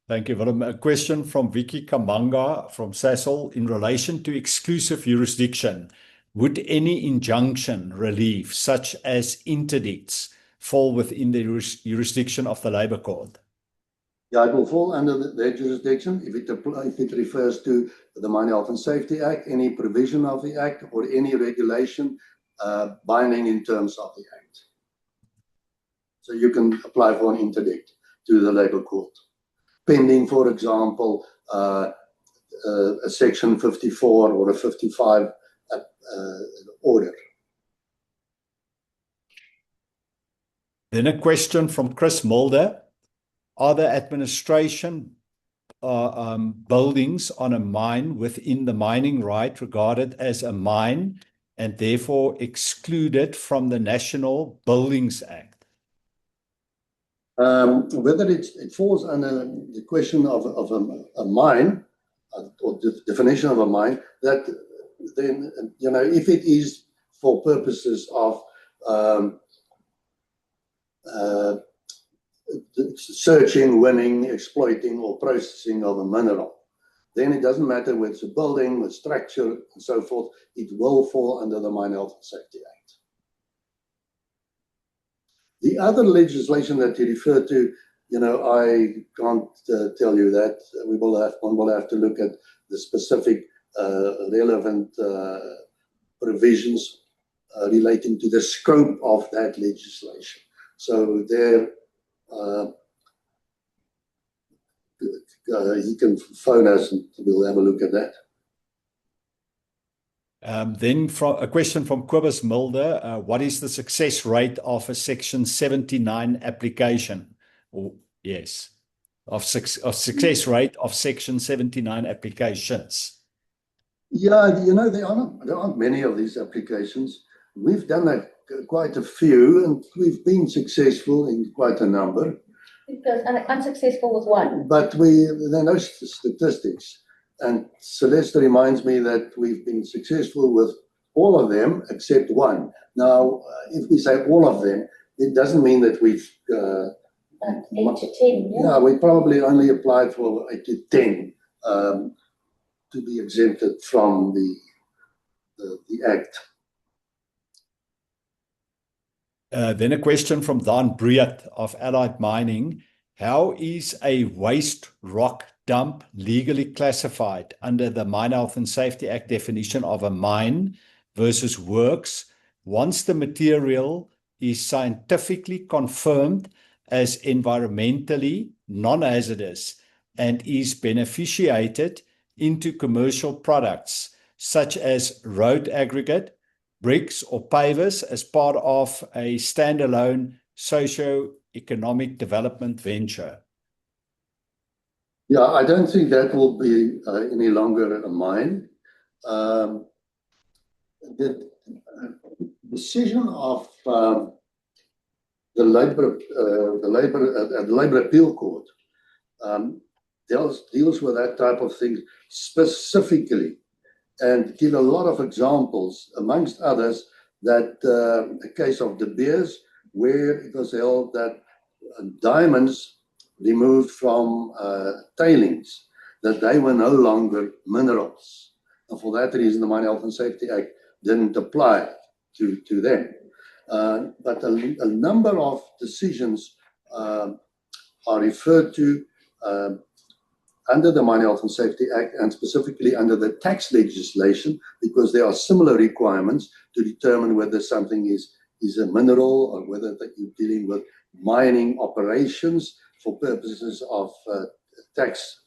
Speaker 1: Thank you, Willem. A question from Vicky Kamanga from Sasol in relation to exclusive jurisdiction. Would any injunction relief, such as interdicts, fall within the jurisdiction of the Labour Court?
Speaker 2: Yeah, it will fall under their jurisdiction if it refers to the Mine Health and Safety Act, any provision of the Act, or any regulation binding in terms of the Act. So you can apply for an interdict to the Labour Court, pending, for example, a Section 54 or a 55 order.
Speaker 1: Then a question from Chris Mulder. Are the administration buildings on a mine within the mining right regarded as a mine and therefore excluded from the National Buildings Act?
Speaker 2: Whether it falls under the question of a mine or the definition of a mine, that then, if it is for purposes of searching, winning, exploiting, or processing of a mineral, then it doesn't matter whether it's a building, a structure, and so forth, it will fall under the Mine Health and Safety Act. The other legislation that you refer to, I can't tell you that. One will have to look at the specific relevant provisions relating to the scope of that legislation. So there, he can phone us and we'll have a look at that.
Speaker 1: Then a question from Cobus Mulder. What is the success rate of a Section 79 application? Of success rate of Section 79 applications?
Speaker 2: Yeah, there aren't many of these applications. We've done quite a few, and we've been successful in quite a number.
Speaker 3: Because unsuccessful with one.
Speaker 2: But there are no statistics. And Celeste reminds me that we've been successful with all of them except one. Now, if we say all of them, it doesn't mean that we've
Speaker 3: 8 to 10.
Speaker 2: Yeah, we probably only applied for 8 to 10 to be exempted from the Act.
Speaker 1: Then a question from Don Briat of Allied Mining. How is a waste rock dump legally classified under the Mine Health and Safety Act definition of a mine versus works once the material is scientifically confirmed as environmentally non-hazardous and is beneficiated into commercial products such as road aggregate, bricks or pavers as part of a standalone socio-economic development venture?
Speaker 2: Yeah, I don't think that will be any longer a mine. The decision of the Labour Appeal Court deals with that type of thing specifically, and give a lot of examples, amongst others, that a case of De Beers, where it was held that diamonds removed from tailings, that they were no longer minerals. And for that reason, the Mine Health and Safety Act didn't apply to them. But a number of decisions are referred to under the Mine Health and Safety Act, and specifically under the tax legislation, because there are similar requirements to determine whether something is a mineral or whether that you're dealing with mining operations for purposes of tax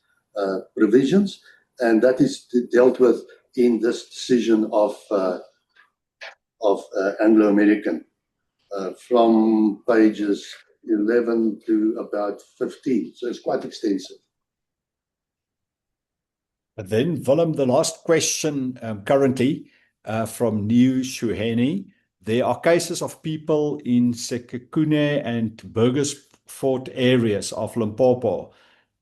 Speaker 2: provisions. And that is dealt with in this decision of Anglo American from pages 11 to about 15. So it's quite extensive.
Speaker 1: But then, Willem, the last question currently from New Shuheni. There are cases of people in Sekekune and Burgersfort areas of Limpopo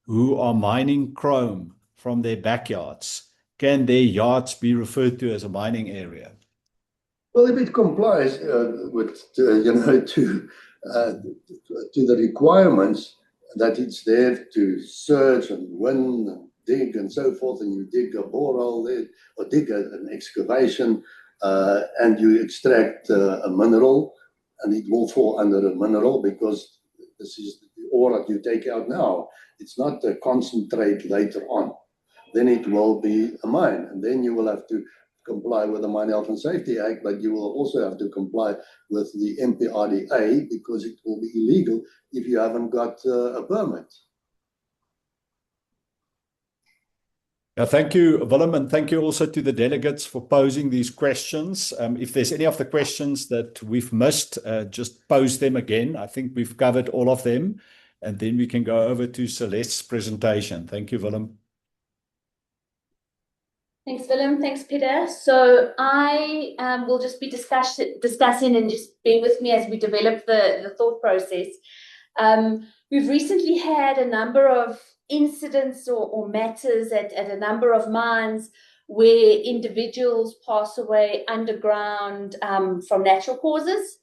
Speaker 1: who are mining chrome from their backyards. Can their yards be referred to as a mining area?
Speaker 2: Well, if it complies with, to the requirements that it's there to search and win and dig and so forth, and you dig a borehole there or dig an excavation and you extract a mineral, and it will fall under a mineral because this is the ore that you take out now. It's not a concentrate later on. Then it will be a mine, and then you will have to comply with the Mine Health and Safety Act, but you will also have to comply with the MPRDA because it will be illegal if you haven't got a permit.
Speaker 1: Thank you, Willem, and thank you also to the delegates for posing these questions. If there's any of the questions that we've missed, just pose them again. I think we've covered all of them, and then we can go over to Celeste's presentation. Thank you, Willem.
Speaker 3: Thanks, Willem. Thanks, Peter. So I will just be discussing, and just bear with me as we develop the thought process. We've recently had a number of incidents or matters at a number of mines where individuals pass away underground from natural causes.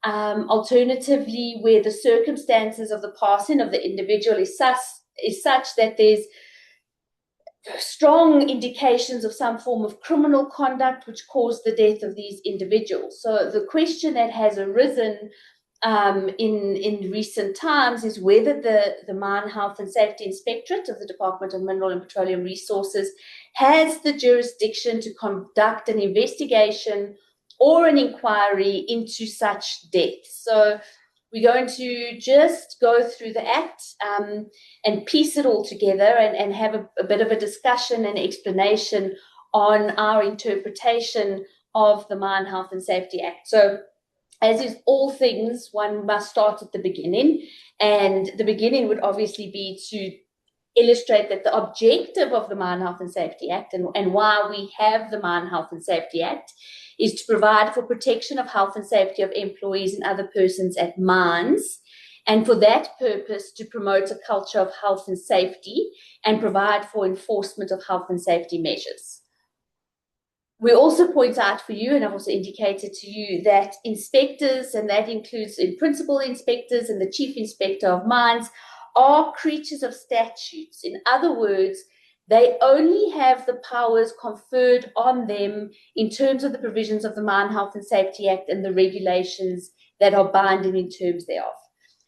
Speaker 3: Alternatively, where the circumstances of the passing of the individual is such that there's strong indications of some form of criminal conduct which caused the death of these individuals. So the question that has arisen in recent times is whether the Mine Health and Safety Inspectorate of the Department of Mineral and Petroleum Resources has the jurisdiction to conduct an investigation or an inquiry into such deaths. So we're going to just go through the Act and piece it all together and have a bit of a discussion and explanation on our interpretation of the Mine Health and Safety Act. So as is all things, one must start at the beginning, and the beginning would obviously be to illustrate that the objective of the Mine Health and Safety Act and why we have the Mine Health and Safety Act is to provide for protection of health and safety of employees and other persons at mines, and for that purpose to promote a culture of health and safety and provide for enforcement of health and safety measures. We also point out for you, and I've also indicated to you, that inspectors, and that includes in principal inspectors and the chief inspector of mines, are creatures of statutes. In other words, they only have the powers conferred on them in terms of the provisions of the Mine Health and Safety Act and the regulations that are binding in terms thereof.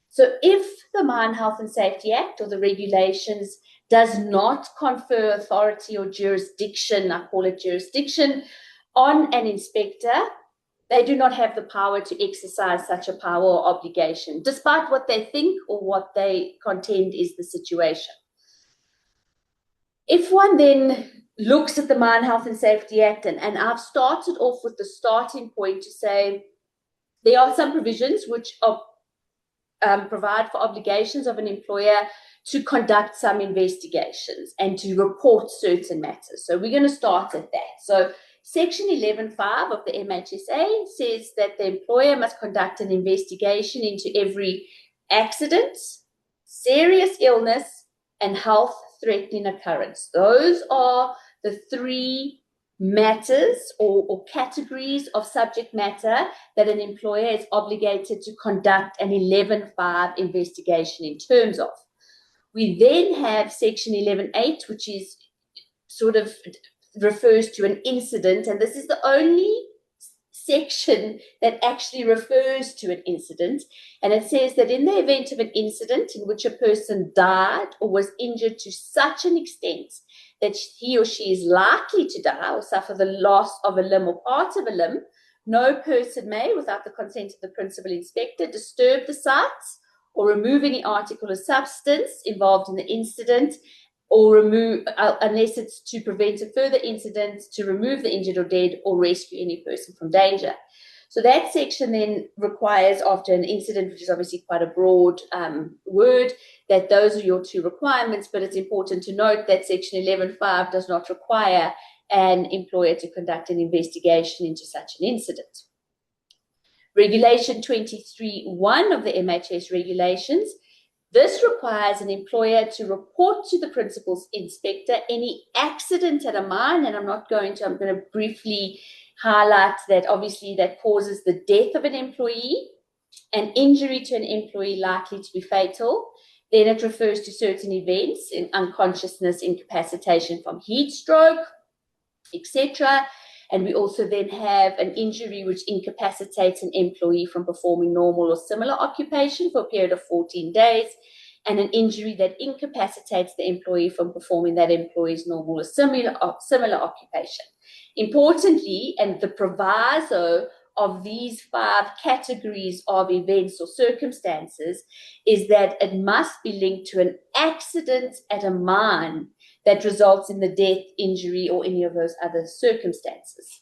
Speaker 3: So if the Mine Health and Safety Act or the regulations does not confer authority or jurisdiction, I call it jurisdiction, on an inspector, they do not have the power to exercise such a power or obligation, despite what they think or what they contend is the situation. If one then looks at the Mine Health and Safety Act, and I've started off with the starting point to say there are some provisions which are, provide for obligations of an employer to conduct some investigations and to report certain matters. So we're going to start at that. So Section 11.5 of the MHSA says that the employer must conduct an investigation into every accident, serious illness, and health-threatening occurrence. Those are the three matters or categories of subject matter that an employer is obligated to conduct an 11.5 investigation in terms of. We then have Section 11.8, which is sort of refers to an incident, and this is the only section that actually refers to an incident, and it says that in the event of an incident in which a person died or was injured to such an extent that he or she is likely to die or suffer the loss of a limb or part of a limb, no person may, without the consent of the principal inspector, disturb the sites or remove any article or substance involved in the incident, or remove, unless it's to prevent a further incident, to remove the injured or dead, or rescue any person from danger. So that section then requires, after an incident, which is obviously quite a broad word, that those are your two requirements, but it's important to note that Section 11.5 does not require an employer to conduct an investigation into such an incident. Regulation 23.1 of the MHS regulations, this requires an employer to report to the principal's inspector any accident at a mine, and I'm going to briefly highlight that obviously that causes the death of an employee, an injury to an employee likely to be fatal. Then it refers to certain events in unconsciousness, incapacitation from heat stroke, etc. And we also then have an injury which incapacitates an employee from performing normal or similar occupation for a period of 14 days, and an injury that incapacitates the employee from performing that employee's normal or similar occupation. Importantly, and the proviso of these 5 categories of events or circumstances is that it must be linked to an accident at a mine that results in the death, injury, or any of those other circumstances.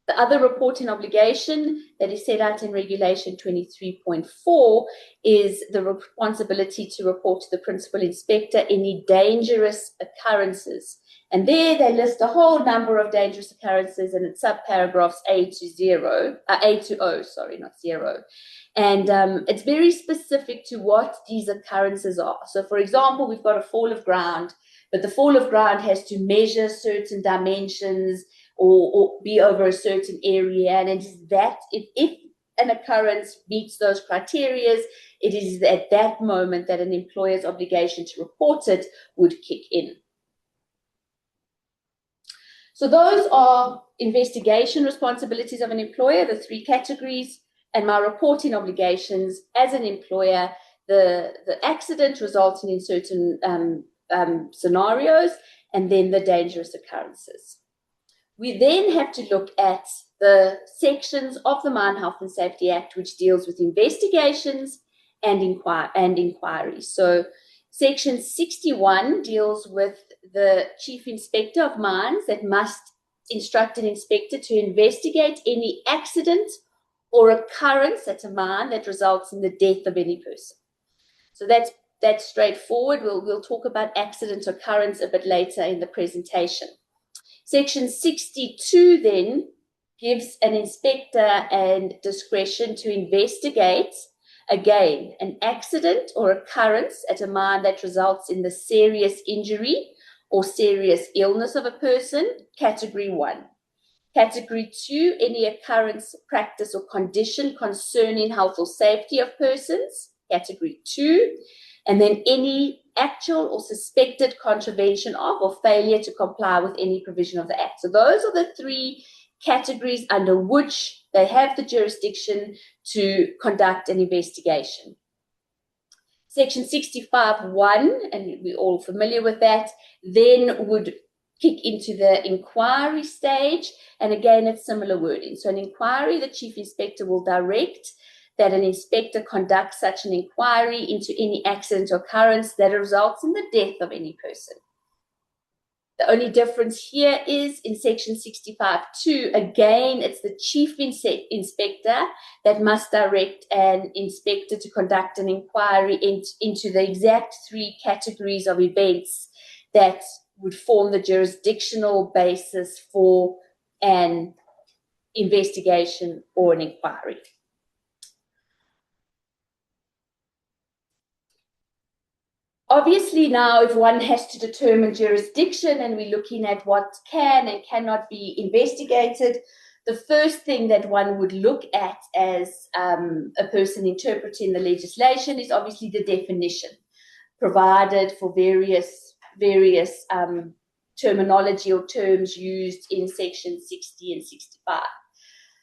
Speaker 3: The other reporting obligation that is set out in Regulation 23.4 is the responsibility to report to the principal inspector any dangerous occurrences. And there they list a whole number of dangerous occurrences, and it's subparagraphs A to O, not zero. And it's very specific to what these occurrences are. So, for example, we've got a fall of ground, but the fall of ground has to measure certain dimensions or be over a certain area. And it is that if an occurrence meets those criteria, it is at that moment that an employer's obligation to report it would kick in. So those are investigation responsibilities of an employer, the 3 categories, and my reporting obligations as an employer, the accident resulting in certain scenarios, and then the dangerous occurrences. We then have to look at the sections of the Mine Health and Safety Act which deals with investigations and inquiries. So Section 61 deals with the Chief Inspector of Mines that must instruct an inspector to investigate any accident or occurrence at a mine that results in the death of any person. So that's straightforward. We'll talk about accident occurrence a bit later in the presentation. Section 62 then gives an inspector and discretion to investigate, again, an accident or occurrence at a mine that results in the serious injury or serious illness of a person, Category 1. Category 2, any occurrence, practice, or condition concerning health or safety of persons, Category 2. And then any actual or suspected contravention of or failure to comply with any provision of the Act. So those are the 3 categories under which they have the jurisdiction to conduct an investigation. Section 65(1), and we're all familiar with that, then would kick into the inquiry stage. And again, it's similar wording. So an inquiry, the Chief Inspector will direct that an inspector conducts such an inquiry into any accident or occurrence that results in the death of any person. The only difference here is in section 65(2), again, it's the Chief Inspector that must direct an inspector to conduct an inquiry into the exact 3 categories of events that would form the jurisdictional basis for an investigation or an inquiry. Obviously now, if one has to determine jurisdiction and we're looking at what can and cannot be investigated, the first thing that one would look at as a person interpreting the legislation is obviously the definition provided for various terminology or terms used in section 60 and 65.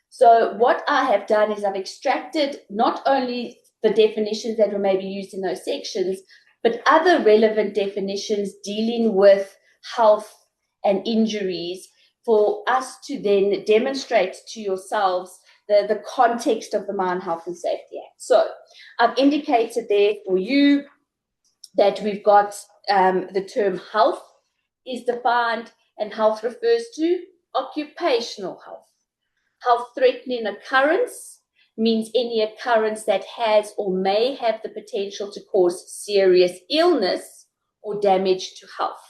Speaker 3: So what I have done is I've extracted not only the definitions that were maybe used in those sections, but other relevant definitions dealing with health and injuries for us to then demonstrate to yourselves the context of the Mine Health and Safety Act. So I've indicated there for you that we've got the term health is defined, and health refers to occupational health. Health-threatening occurrence means any occurrence that has or may have the potential to cause serious illness or damage to health.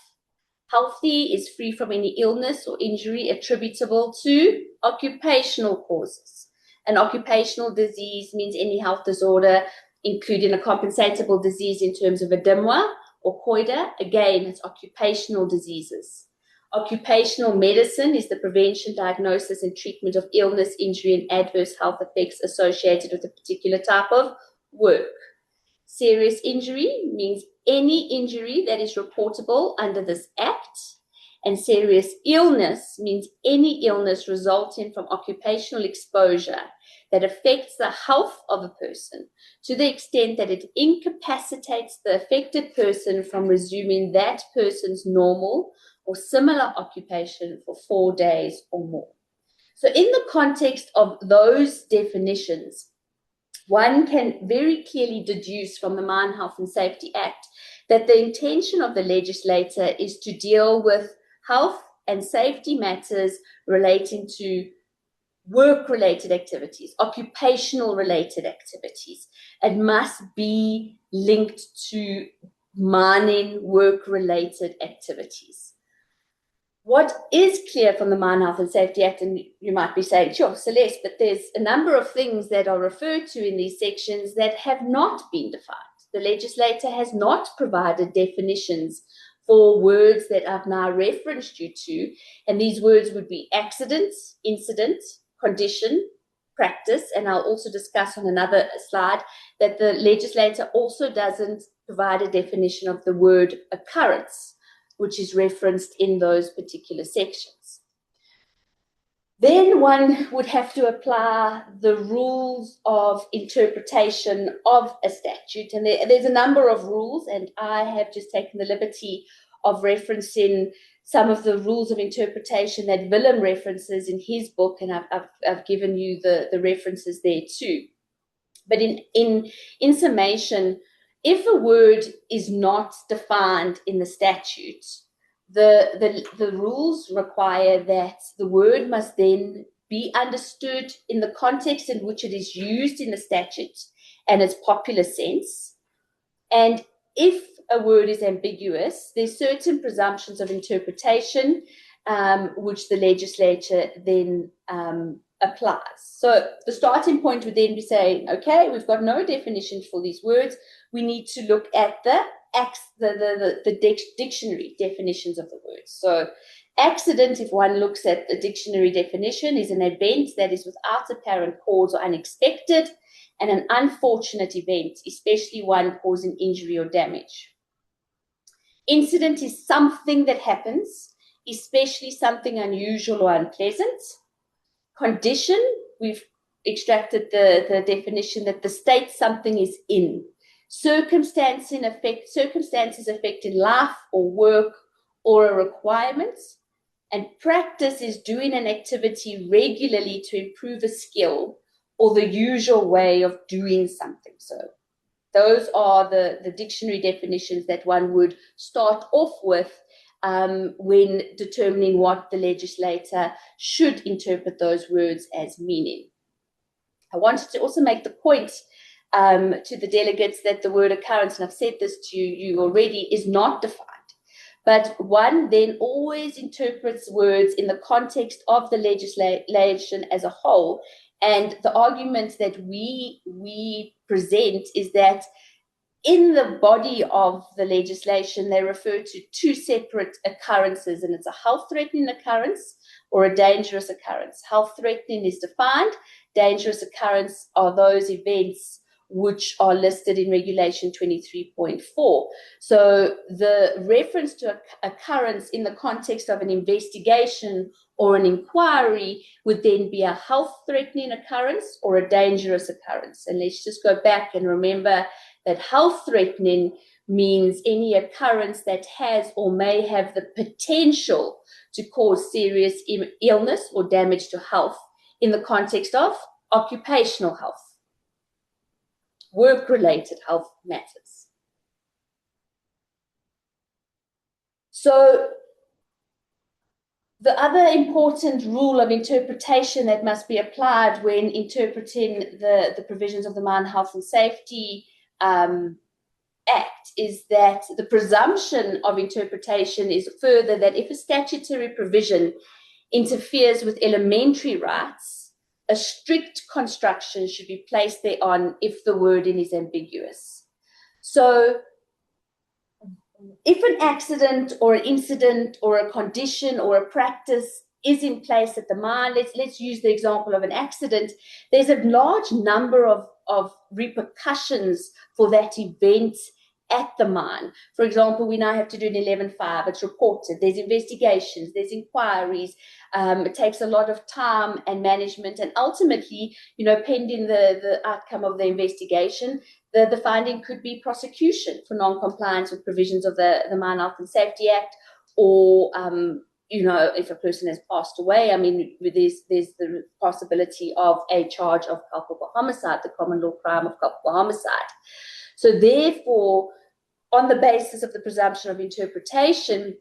Speaker 3: Healthy is free from any illness or injury attributable to occupational causes. An occupational disease means any health disorder, including a compensatable disease in terms of a DIMWA or COIDA. Again, it's occupational diseases. Occupational medicine is the prevention, diagnosis, and treatment of illness, injury, and adverse health effects associated with a particular type of work. Serious injury means any injury that is reportable under this Act. And serious illness means any illness resulting from occupational exposure that affects the health of a person to the extent that it incapacitates the affected person from resuming that person's normal or similar occupation for 4 days or more. So in the context of those definitions, one can very clearly deduce from the Mine Health and Safety Act that the intention of the legislator is to deal with health and safety matters relating to work-related activities, occupational-related activities. It must be linked to mining work-related activities. What is clear from the Mine Health and Safety Act, and you might be saying, sure, Celeste, but there's a number of things that are referred to in these sections that have not been defined. The legislator has not provided definitions for words that I've now referenced you to, and these words would be accident, incident, condition, practice, and I'll also discuss on another slide that the legislator also doesn't provide a definition of the word occurrence, which is referenced in those particular sections. Then one would have to apply the rules of interpretation of a statute. And there's a number of rules, and I have just taken the liberty of referencing some of the rules of interpretation that Willem references in his book, and I've given you the references there too. But in summation, if a word is not defined in the statute, the rules require that the word must then be understood in the context in which it is used in the statute and its popular sense. And if a word is ambiguous, there's certain presumptions of interpretation which the legislature then applies. So the starting point would then be saying, okay, we've got no definition for these words. We need to look at the dictionary definitions of the words. So accident, if one looks at the dictionary definition, is an event that is without apparent cause or unexpected, and an unfortunate event, especially one causing injury or damage. Incident is something that happens, especially something unusual or unpleasant. Condition, we've extracted the definition that the state something is in. Circumstances affecting life or work or a requirement. And practice is doing an activity regularly to improve a skill or the usual way of doing something. So those are the dictionary definitions that one would start off with when determining what the legislator should interpret those words as meaning. I wanted to also make the point to the delegates that the word occurrence, and I've said this to you already, is not defined. But one then always interprets words in the context of the legislation as a whole. And the argument that we present is that in the body of the legislation, they refer to two separate occurrences, and it's a health-threatening occurrence or a dangerous occurrence. Health-threatening is defined. Dangerous occurrence are those events which are listed in Regulation 23.4. So the reference to occurrence in the context of an investigation or an inquiry would then be a health-threatening occurrence or a dangerous occurrence. And let's just go back and remember that health-threatening means any occurrence that has or may have the potential to cause serious illness or damage to health in the context of occupational health, work-related health matters. So the other important rule of interpretation that must be applied when interpreting the provisions of the Mine Health and Safety Act is that the presumption of interpretation is further that if a statutory provision interferes with elementary rights, a strict construction should be placed thereon if the wording is ambiguous. So if an accident or an incident or a condition or a practice is in place at the mine, let's use the example of an accident, there's a large number of repercussions for that event at the mine. For example, we now have to do an 11.5, it's reported, there's investigations, there's inquiries, it takes a lot of time and management, and ultimately, pending the outcome of the investigation, the finding could be prosecution for non-compliance with provisions of the Mine Health and Safety Act, or if a person has passed away, there's the possibility of a charge of culpable homicide, the common law crime of culpable homicide. So therefore, on the basis of the presumption of interpretation,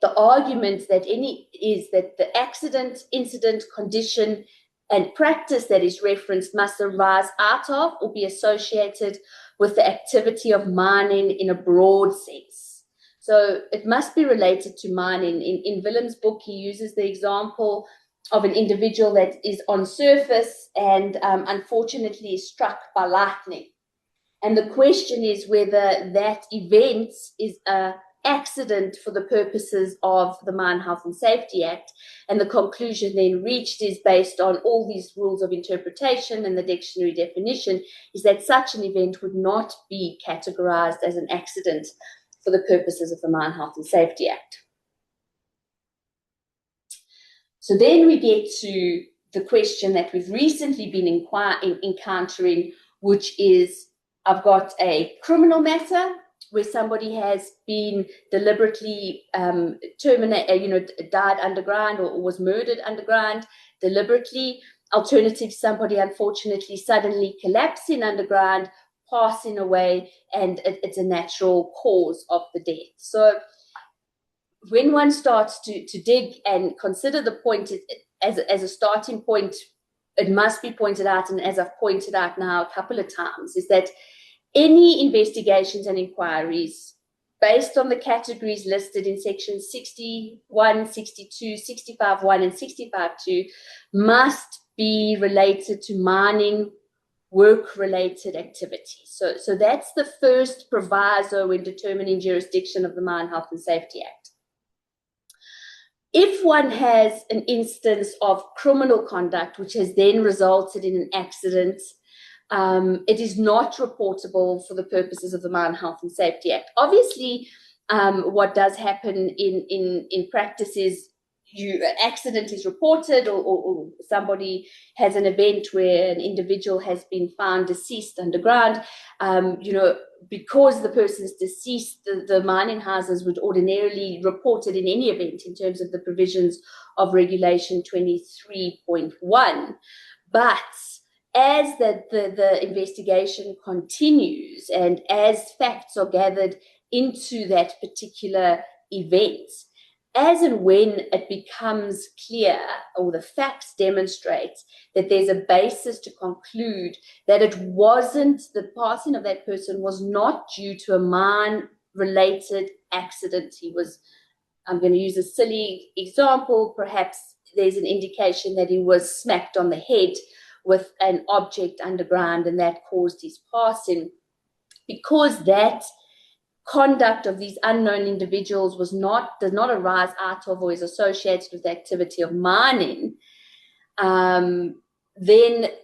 Speaker 3: the argument is that the accident, incident, condition, and practice that is referenced must arise out of or be associated with the activity of mining in a broad sense. So it must be related to mining. In Willem's book, he uses the example of an individual that is on surface and unfortunately is struck by lightning. And the question is whether that event is an accident for the purposes of the Mine Health and Safety Act. And the conclusion then reached is based on all these rules of interpretation and the dictionary definition is that such an event would not be categorized as an accident for the purposes of the Mine Health and Safety Act. So then we get to the question that we've recently been encountering, which is, I've got a criminal matter where somebody has been deliberately died underground or was murdered underground deliberately. Alternatively, somebody unfortunately suddenly collapsing underground, passing away, and it's a natural cause of the death. So when one starts to dig and consider the point as a starting point, it must be pointed out, and as I've pointed out now a couple of times, is that any investigations and inquiries based on the categories listed in sections 61, 62, 65.1 and 65.2 must be related to mining work-related activities. So that's the first proviso when determining jurisdiction of the Mine Health and Safety Act. If one has an instance of criminal conduct which has then resulted in an accident, it is not reportable for the purposes of the Mine Health and Safety Act. Obviously, what does happen in practice is an accident is reported, or somebody has an event where an individual has been found deceased underground, because the person is deceased, the mining houses would ordinarily report it in any event in terms of the provisions of Regulation 23.1. But as the investigation continues and as facts are gathered into that particular event, as and when it becomes clear, or the facts demonstrate that there's a basis to conclude that the passing of that person was not due to a mine-related accident. I'm going to use a silly example, perhaps there's an indication that he was smacked on the head with an object underground and that caused his passing. Because that conduct of these unknown individuals does not arise out of or is associated with the activity of mining, then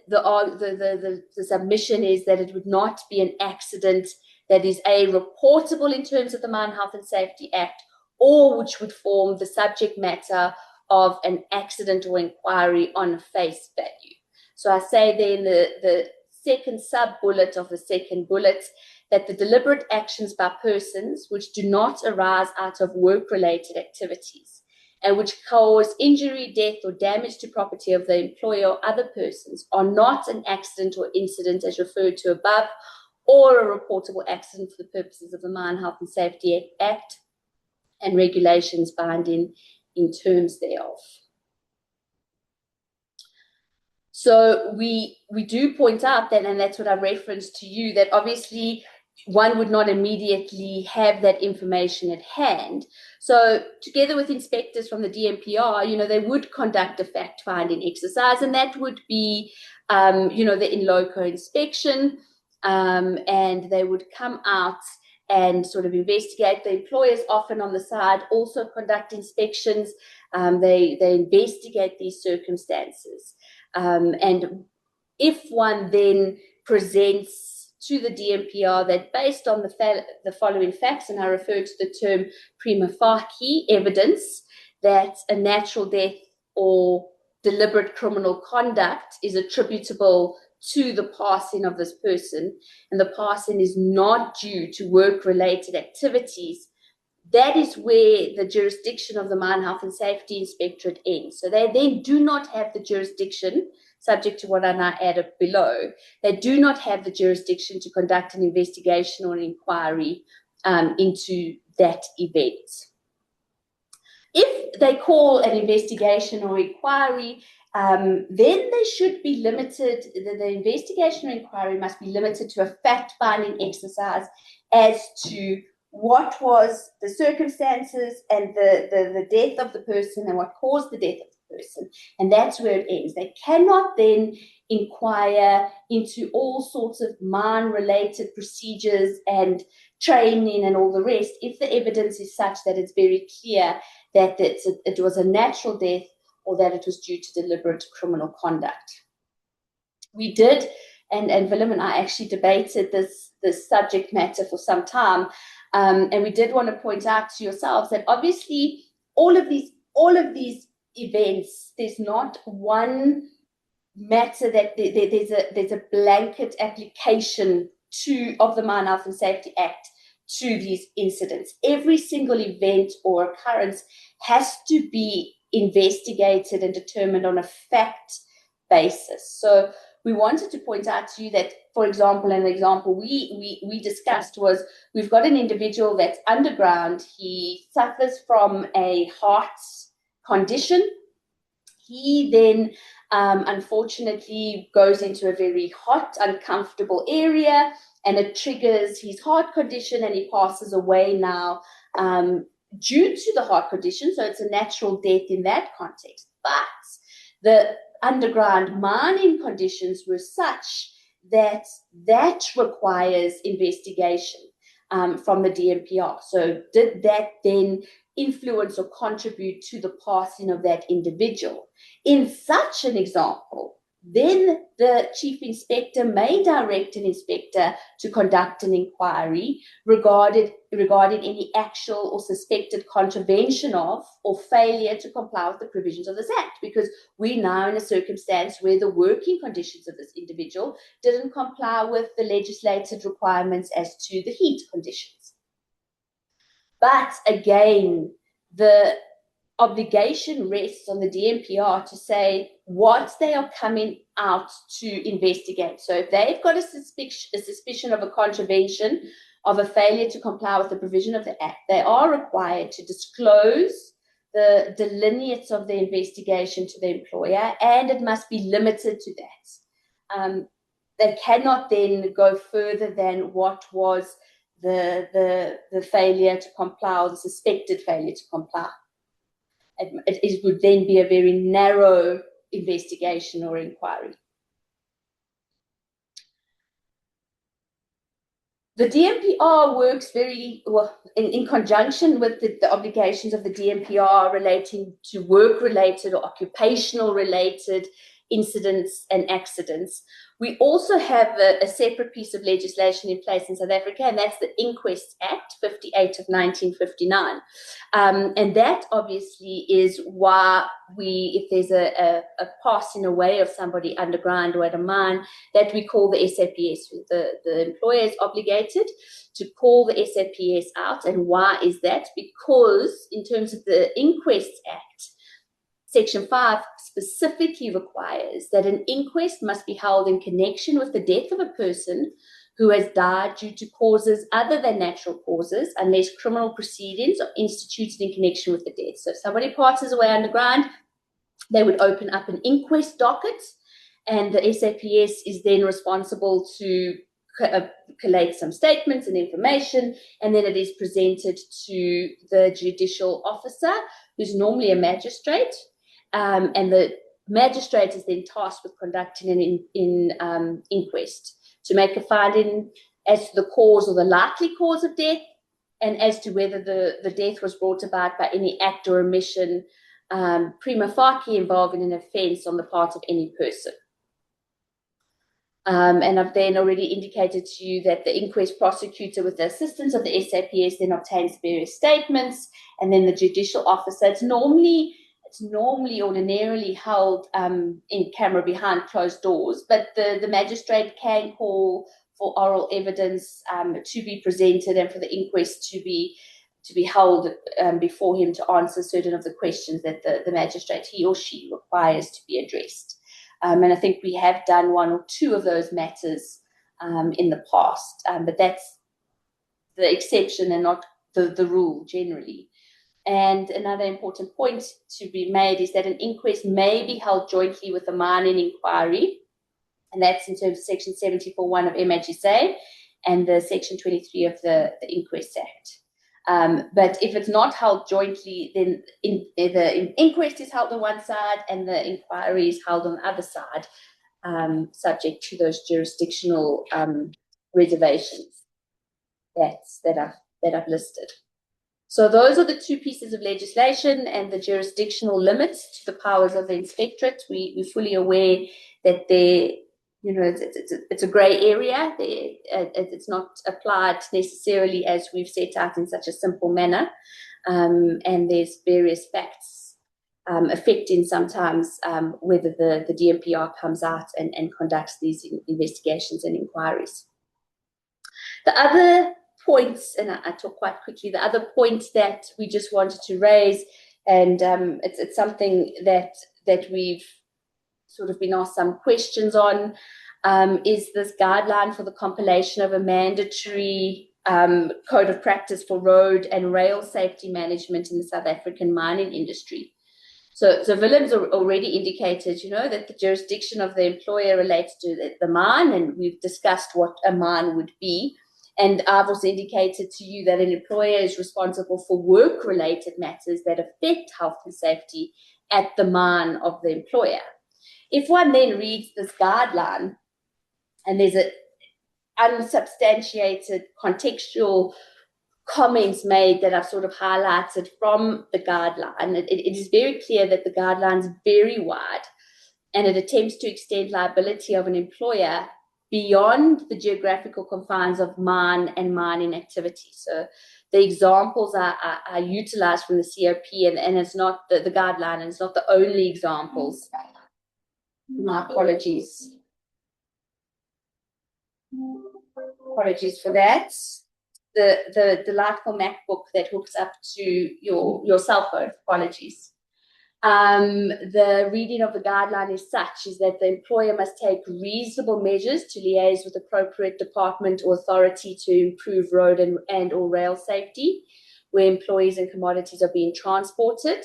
Speaker 3: the submission is that it would not be an accident that is reportable in terms of the Mine Health and Safety Act, or which would form the subject matter of an accident or inquiry on face value. So I say then the second sub-bullet of the second bullet, that the deliberate actions by persons which do not arise out of work-related activities and which cause injury, death, or damage to property of the employer or other persons are not an accident or incident as referred to above, or a reportable accident for the purposes of the Mine Health and Safety Act and regulations binding in terms thereof. So we do point out that, and that's what I referenced to you, that obviously one would not immediately have that information at hand. So together with inspectors from the DMPR, they would conduct a fact-finding exercise, and that would be, the in loco inspection, and they would come out and sort of investigate. The employers often on the side also conduct inspections. They investigate these circumstances. And if one then presents to the DMPR that based on the following facts, and I refer to the term prima facie evidence, that a natural death or deliberate criminal conduct is attributable to the passing of this person, and the passing is not due to work-related activities, that is where the jurisdiction of the Mine Health and Safety Inspectorate ends. So they then do not have the jurisdiction, subject to what I now added below, they do not have the jurisdiction to conduct an investigation or an inquiry into that event. If they call an investigation or inquiry, then they should be limited, the investigation or inquiry must be limited to a fact-finding exercise as to what was the circumstances and the death of the person and what caused the death of the person. And that's where it ends. They cannot then inquire into all sorts of mine-related procedures and training and all the rest if the evidence is such that it's very clear that it was a natural death or that it was due to deliberate criminal conduct. We did, and Willem and I actually debated this subject matter for some time, and we did want to point out to yourselves that obviously all of these events, there's not one matter that there's a blanket application of the Mine Health and Safety Act to these incidents. Every single event or occurrence has to be investigated and determined on a fact basis. So we wanted to point out to you that, for example, an example we discussed was, we've got an individual that's underground. He suffers from a heart condition. He then unfortunately goes into a very hot, uncomfortable area, and it triggers his heart condition, and he passes away now due to the heart condition. So it's a natural death in that context. But the underground mining conditions were such that requires investigation from the DMPR. So did that then influence or contribute to the passing of that individual? In such an example, then the chief inspector may direct an inspector to conduct an inquiry regarding any actual or suspected contravention of or failure to comply with the provisions of this Act, because we're now in a circumstance where the working conditions of this individual didn't comply with the legislated requirements as to the heat conditions. But again, the obligation rests on the DMPR to say what they are coming out to investigate. So if they've got a suspicion of a contravention, of a failure to comply with the provision of the Act, they are required to disclose the delineates of the investigation to the employer, and it must be limited to that. They cannot then go further than what was the failure to comply or the suspected failure to comply. It would then be a very narrow investigation or inquiry. The DMPR works very well in conjunction with the obligations of the DMPR relating to work-related or occupational-related incidents and accidents. We also have a separate piece of legislation in place in South Africa, and that's the Inquest Act 58 of 1959. And that obviously is why if there's a passing away of somebody underground or at a mine, that we call the SAPS. The employer is obligated to call the SAPS out. And why is that? Because in terms of the Inquest Act, Section 5 specifically requires that an inquest must be held in connection with the death of a person who has died due to causes other than natural causes, unless criminal proceedings are instituted in connection with the death. So if somebody passes away underground, they would open up an inquest docket, and the SAPS is then responsible to collate some statements and information, and then it is presented to the judicial officer, who's normally a magistrate. And the magistrate is then tasked with conducting an inquest to make a finding as to the cause or the likely cause of death, and as to whether the death was brought about by any act or omission prima facie involving an offence on the part of any person. And I've then already indicated to you that the inquest prosecutor, with the assistance of the SAPS, then obtains various statements, and then the judicial officer, it's normally ordinarily held in camera behind closed doors, but the magistrate can call for oral evidence to be presented and for the inquest to be held before him to answer certain of the questions that the magistrate, he or she, requires to be addressed. And I think we have done one or two of those matters in the past, but that's the exception and not the rule generally. And another important point to be made is that an inquest may be held jointly with a mining inquiry, and that's in terms of Section 74(1) of MHSA and the Section 23 of the Inquest Act. But if it's not held jointly, then the inquest is held on one side and the inquiry is held on the other side, subject to those jurisdictional reservations that I've listed. So those are the two pieces of legislation and the jurisdictional limits to the powers of the inspectorate. We're fully aware that it's a grey area. It's not applied necessarily as we've set out in such a simple manner, and there's various facts affecting sometimes whether the DMPR comes out and conducts these investigations and inquiries. The other points, and I talk quite quickly, the other point that we just wanted to raise, and it's something that we've sort of been asked some questions on, is this guideline for the compilation of a mandatory code of practice for road and rail safety management in the South African mining industry. So Willem's already indicated, that the jurisdiction of the employer relates to the mine, and we've discussed what a mine would be. And I've also indicated to you that an employer is responsible for work-related matters that affect health and safety at the mine of the employer. If one then reads this guideline, and there's an unsubstantiated contextual comments made that I've sort of highlighted from the guideline, it is very clear that the guideline is very wide and it attempts to extend liability of an employer beyond the geographical confines of mine and mining activity. So the examples are utilized from the COP, and it's not the guideline, and it's not the only examples. My apologies. Apologies for that. The delightful MacBook that hooks up to your cell phone. Apologies. The reading of the guideline is such is that the employer must take reasonable measures to liaise with appropriate department or authority to improve road and or rail safety where employees and commodities are being transported.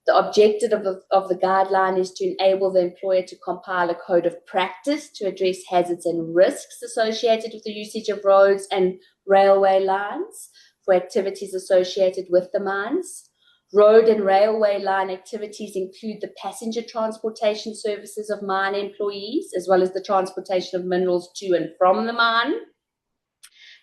Speaker 3: The objective of the guideline is to enable the employer to compile a code of practice to address hazards and risks associated with the usage of roads and railway lines for activities associated with the mines. Road and railway line activities include the passenger transportation services of mine employees, as well as the transportation of minerals to and from the mine.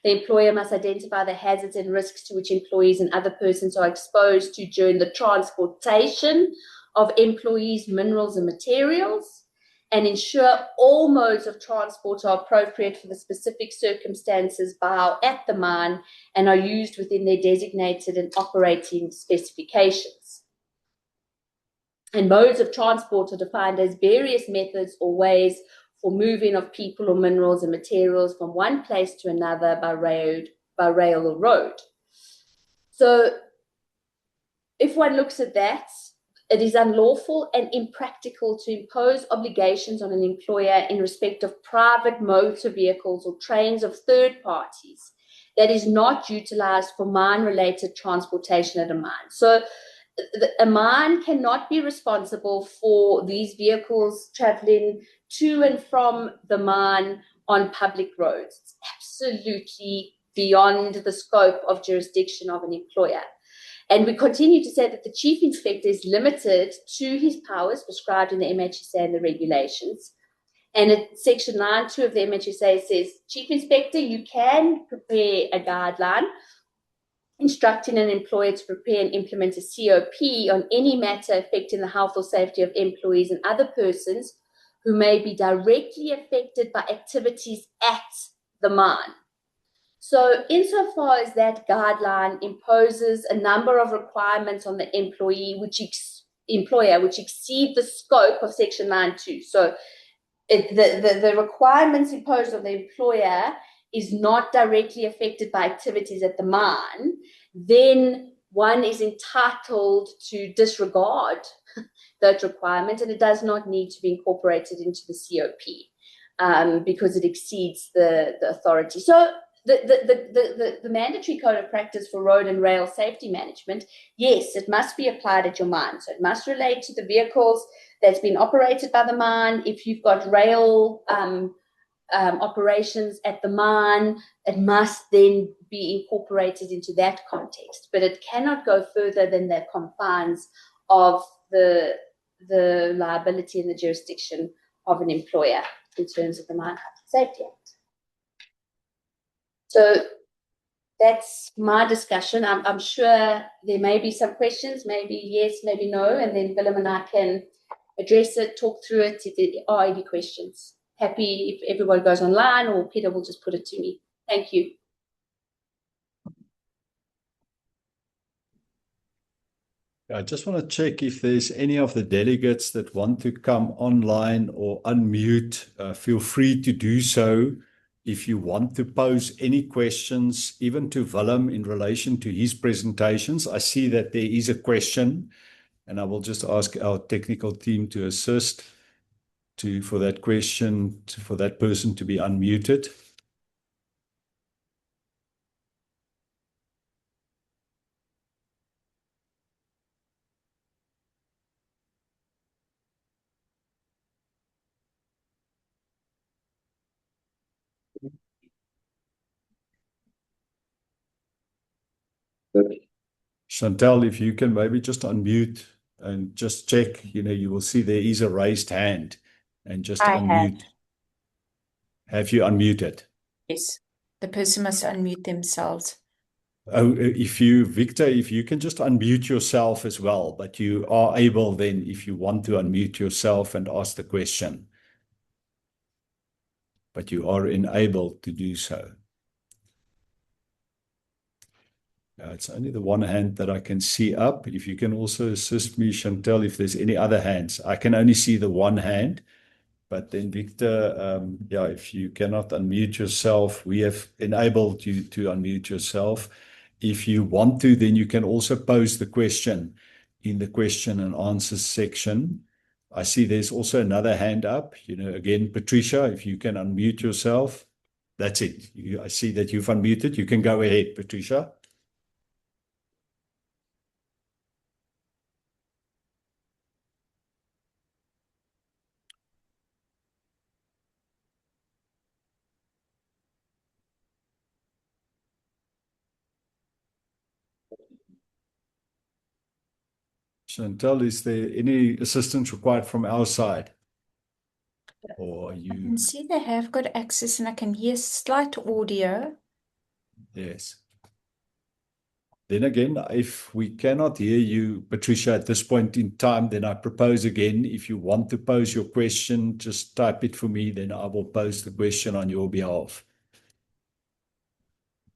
Speaker 3: The employer must identify the hazards and risks to which employees and other persons are exposed to during the transportation of employees' minerals and materials, and ensure all modes of transport are appropriate for the specific circumstances at the mine and are used within their designated and operating specifications. And modes of transport are defined as various methods or ways for moving of people or minerals and materials from one place to another by rail or road. So if one looks at that, it is unlawful and impractical to impose obligations on an employer in respect of private motor vehicles or trains of third parties that is not utilized for mine-related transportation at a mine. So a mine cannot be responsible for these vehicles traveling to and from the mine on public roads. It's absolutely beyond the scope of jurisdiction of an employer. And we continue to say that the chief inspector is limited to his powers prescribed in the MHSA and the regulations. And section 9.2 of the MHSA says, Chief Inspector, you can prepare a guideline instructing an employer to prepare and implement a COP on any matter affecting the health or safety of employees and other persons who may be directly affected by activities at the mine. So insofar as that guideline imposes a number of requirements on the employer which exceed the scope of section 9.2. So the requirements imposed on the employer is not directly affected by activities at the mine, then one is entitled to disregard that requirement, and it does not need to be incorporated into the COP because it exceeds the authority. So the mandatory code of practice for road and rail safety management, yes, it must be applied at your mine. So it must relate to the vehicles that's been operated by the mine. If you've got rail operations at the mine, it must then be incorporated into that context. But it cannot go further than the confines of the liability and the jurisdiction of an employer in terms of the Mine Health and Safety Act. So that's my discussion. I'm sure there may be some questions, maybe yes, maybe no, and then Willem and I can address it, talk through it if there are any questions. Happy if everyone goes online, or Peter will just put it to me. Thank you.
Speaker 1: I just want to check if there's any of the delegates that want to come online or unmute. Feel free to do so. If you want to pose any questions, even to Willem in relation to his presentations, I see that there is a question, and I will just ask our technical team to assist for that question, for that person to be unmuted. Chantel, if you can maybe just unmute and just check, you will see there is a raised hand, and just unmute. Have you unmuted?
Speaker 4: Yes, the person must unmute themselves.
Speaker 1: Oh, Victor, if you can just unmute yourself as well, but you are able then, if you want to unmute yourself and ask the question. But you are enabled to do so. It's only the one hand that I can see up. If you can also assist me, Chantel, if there's any other hands. I can only see the one hand. But then, Victor, yeah, if you cannot unmute yourself, we have enabled you to unmute yourself. If you want to, then you can also pose the question in the question and answers section. I see there's also another hand up. Again, Patricia, if you can unmute yourself. That's it. I see that you've unmuted. You can go ahead, Patricia. Chantel, is there any assistance required from our side? Or you?
Speaker 4: I can see they have got access and I can hear slight audio.
Speaker 1: Yes. Then again, if we cannot hear you, Patricia, at this point in time, then I propose again, if you want to pose your question, just type it for me, then I will pose the question on your behalf.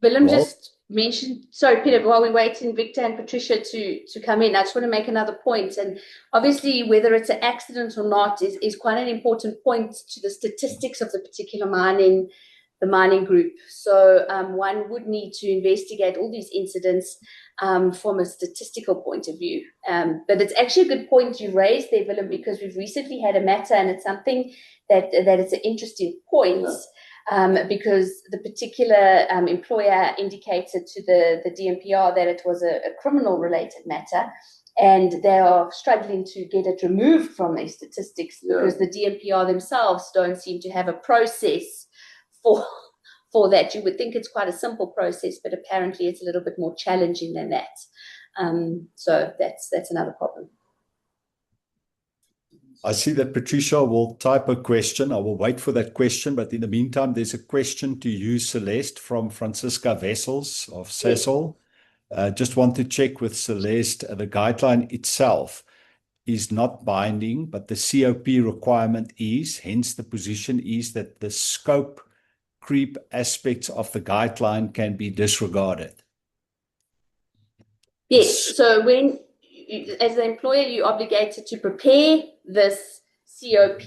Speaker 3: Willem just mentioned, sorry, Peter, while we're waiting, Victor and Patricia to come in, I just want to make another point. And obviously, whether it's an accident or not is quite an important point to the statistics of the particular mining group. So one would need to investigate all these incidents from a statistical point of view. But it's actually a good point you raised there, Willem, because we've recently had a matter, and it's something that it's an interesting point. Because the particular employer indicated to the DMPR that it was a criminal-related matter, and they are struggling to get it removed from their statistics because the DMPR themselves don't seem to have a process for that. You would think it's quite a simple process, but apparently it's a little bit more challenging than that. So that's another problem.
Speaker 1: I see that Patricia will type a question. I will wait for that question, but in the meantime, there's a question to you, Celeste, from Francisca Wessels of Sasol. Just want to check with Celeste, the guideline itself is not binding, but the COP requirement is, hence the position is that the scope creep aspects of the guideline can be disregarded.
Speaker 3: Yes, so when, as the employer, you're obligated to prepare this COP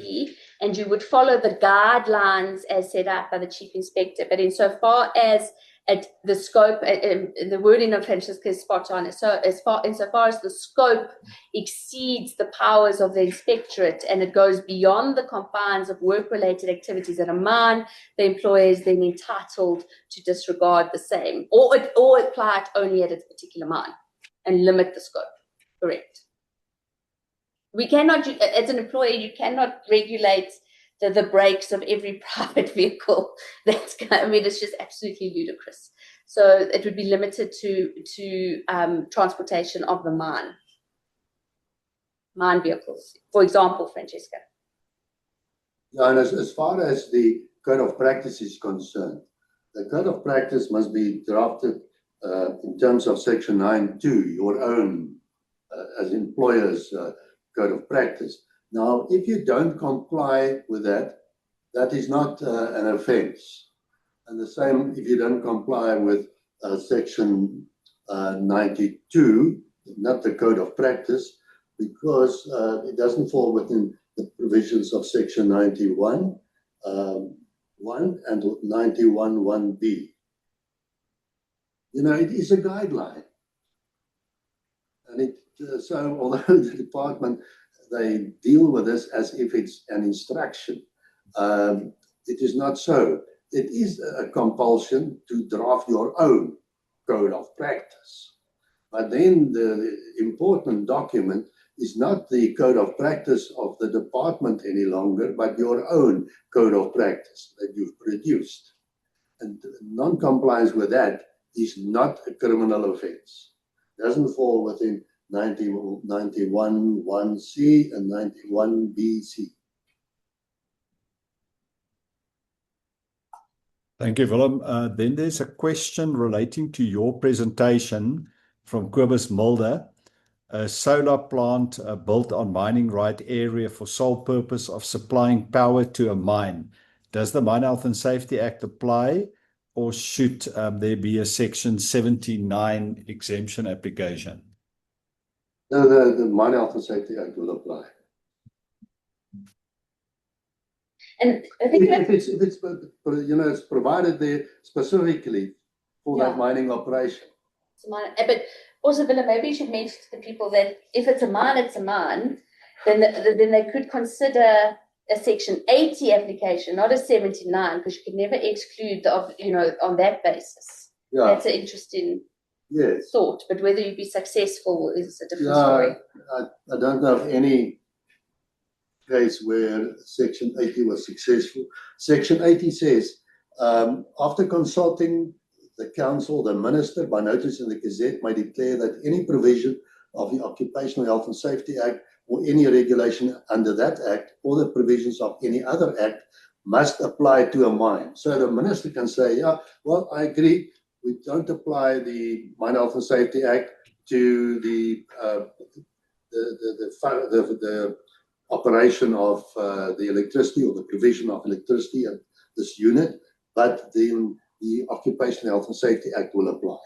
Speaker 3: and you would follow the guidelines as set out by the chief inspector. But insofar as the scope, the wording of Francesca is spot on. So insofar as the scope exceeds the powers of the inspectorate and it goes beyond the confines of work-related activities at a mine, the employer is then entitled to disregard the same or apply it only at its particular mine and limit the scope. Correct. We cannot, as an employer, you cannot regulate the brakes of every private vehicle. It's just absolutely ludicrous. So it would be limited to transportation of the mine vehicles, for example, Francesca.
Speaker 2: Yeah, and as far as the code of practice is concerned, the code of practice must be drafted in terms of section 9.2, your own as employers code of practice. Now, if you don't comply with that, that is not an offense. And the same if you don't comply with section 92, not the code of practice, because it doesn't fall within the provisions of section 91, 1 and 91, 1B. It is a guideline. And so although the department, they deal with this as if it's an instruction, it is not so. It is a compulsion to draft your own code of practice. But then the important document is not the code of practice of the department any longer, but your own code of practice that you've produced. And non-compliance with that is not a criminal offense. It doesn't fall within 91, 1C and 91BC.
Speaker 1: Thank you, Willem. Then there's a question relating to your presentation from Kobus Mulder. A solar plant built on mining right area for sole purpose of supplying power to a mine. Does the Mine Health and Safety Act apply, or should there be a Section 79 exemption application?
Speaker 2: No, the Mine Health and Safety Act will apply.
Speaker 3: And I think
Speaker 2: If it's it's provided there specifically for that mining operation.
Speaker 3: it's a mine. But also, Willem, maybe you should mention to the people that if it's a mine, it's a mine. Then they could consider a Section 80 application, not a 79, because you can never exclude on that basis.
Speaker 2: Yeah.
Speaker 3: That's an interesting thought. But whether you be successful is a different story.
Speaker 2: I don't know of any case where Section 80 was successful. Section 80 says, after consulting the council, the minister, by notice in the Gazette, may declare that any provision of the Occupational Health and Safety Act or any regulation under that act or the provisions of any other act must apply to a mine. So the minister can say, yeah, well, I agree, we don't apply the Mine Health and Safety Act to the operation of the electricity or the provision of electricity at this unit, but then the Occupational Health and Safety Act will apply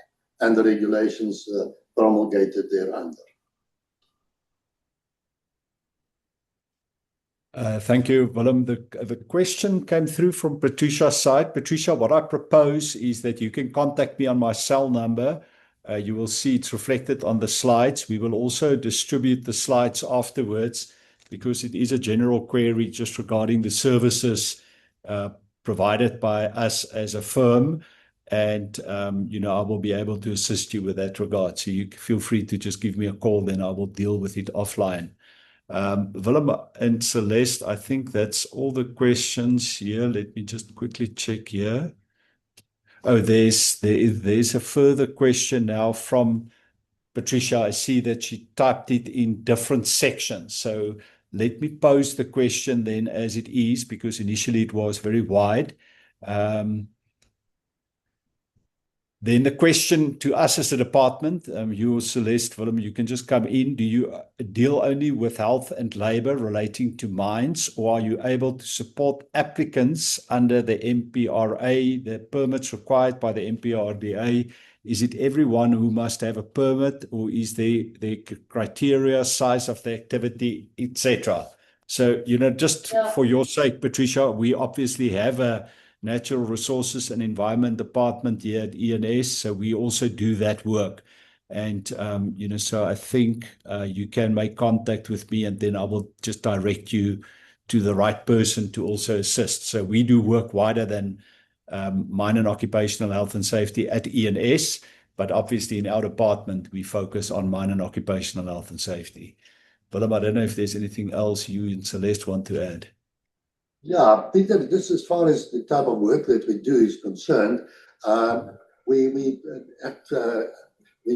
Speaker 2: and the regulations promulgated thereunder.
Speaker 1: Thank you, Willem. The question came through from Patricia's side. Patricia, what I propose is that you can contact me on my cell number. You will see it's reflected on the slides. We will also distribute the slides afterwards because it is a general query just regarding the services provided by us as a firm. And, I will be able to assist you with that regard. So you feel free to just give me a call, then I will deal with it offline. Willem and Celeste, I think that's all the questions here. Let me just quickly check here. Oh, there's a further question now from Patricia. I see that she typed it in different sections. So let me pose the question then as it is, because initially it was very wide. Then the question to us as a department, you, Celeste, Willem, you can just come in. Do you deal only with health and labor relating to mines, or are you able to support applicants under the MPRA, the permits required by the MPRDA? Is it everyone who must have a permit, or is the criteria, size of the activity, etc.? So, just for your sake, Patricia, we obviously have a Natural Resources and Environment Department here at ENS, so we also do that work. And, so I think you can make contact with me, and then I will just direct you to the right person to also assist. So we do work wider than mine and occupational health and safety at ENS, but obviously in our department, we focus on mine and occupational health and safety. Willem, I don't know if there's anything else you and Celeste want to add.
Speaker 2: Yeah, Peter, this as far as the type of work that we do is concerned, we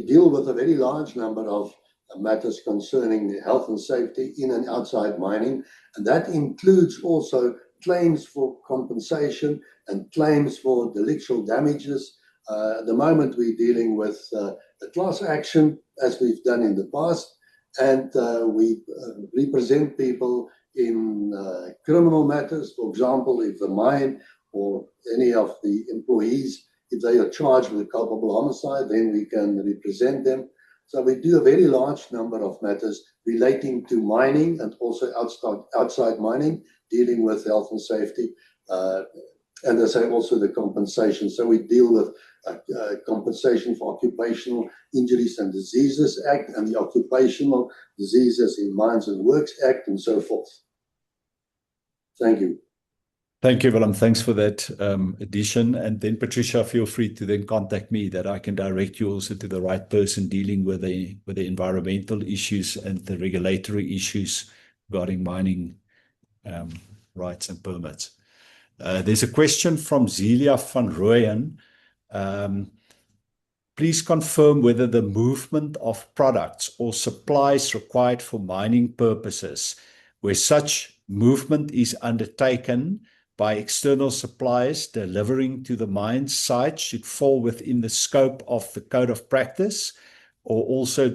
Speaker 2: deal with a very large number of matters concerning health and safety in and outside mining, and that includes also claims for compensation and claims for delictual damages. At the moment, we're dealing with a class action, as we've done in the past, and we represent people in criminal matters. For example, if the mine or any of the employees, if they are charged with culpable homicide, then we can represent them. So we do a very large number of matters relating to mining and also outside mining, dealing with health and safety, and as I say, also the compensation. So we deal with compensation for Occupational Injuries and Diseases Act and the Occupational Diseases in Mines and Works Act and so forth. Thank you.
Speaker 1: Thank you, Willem. Thanks for that addition. And then, Patricia, feel free to then contact me, that I can direct you also to the right person dealing with the environmental issues and the regulatory issues regarding mining rights and permits. There's a question from Zelia van Rooyen. Please confirm whether the movement of products or supplies required for mining purposes, where such movement is undertaken, by external suppliers delivering to the mine site should fall within the scope of the code of practice, or also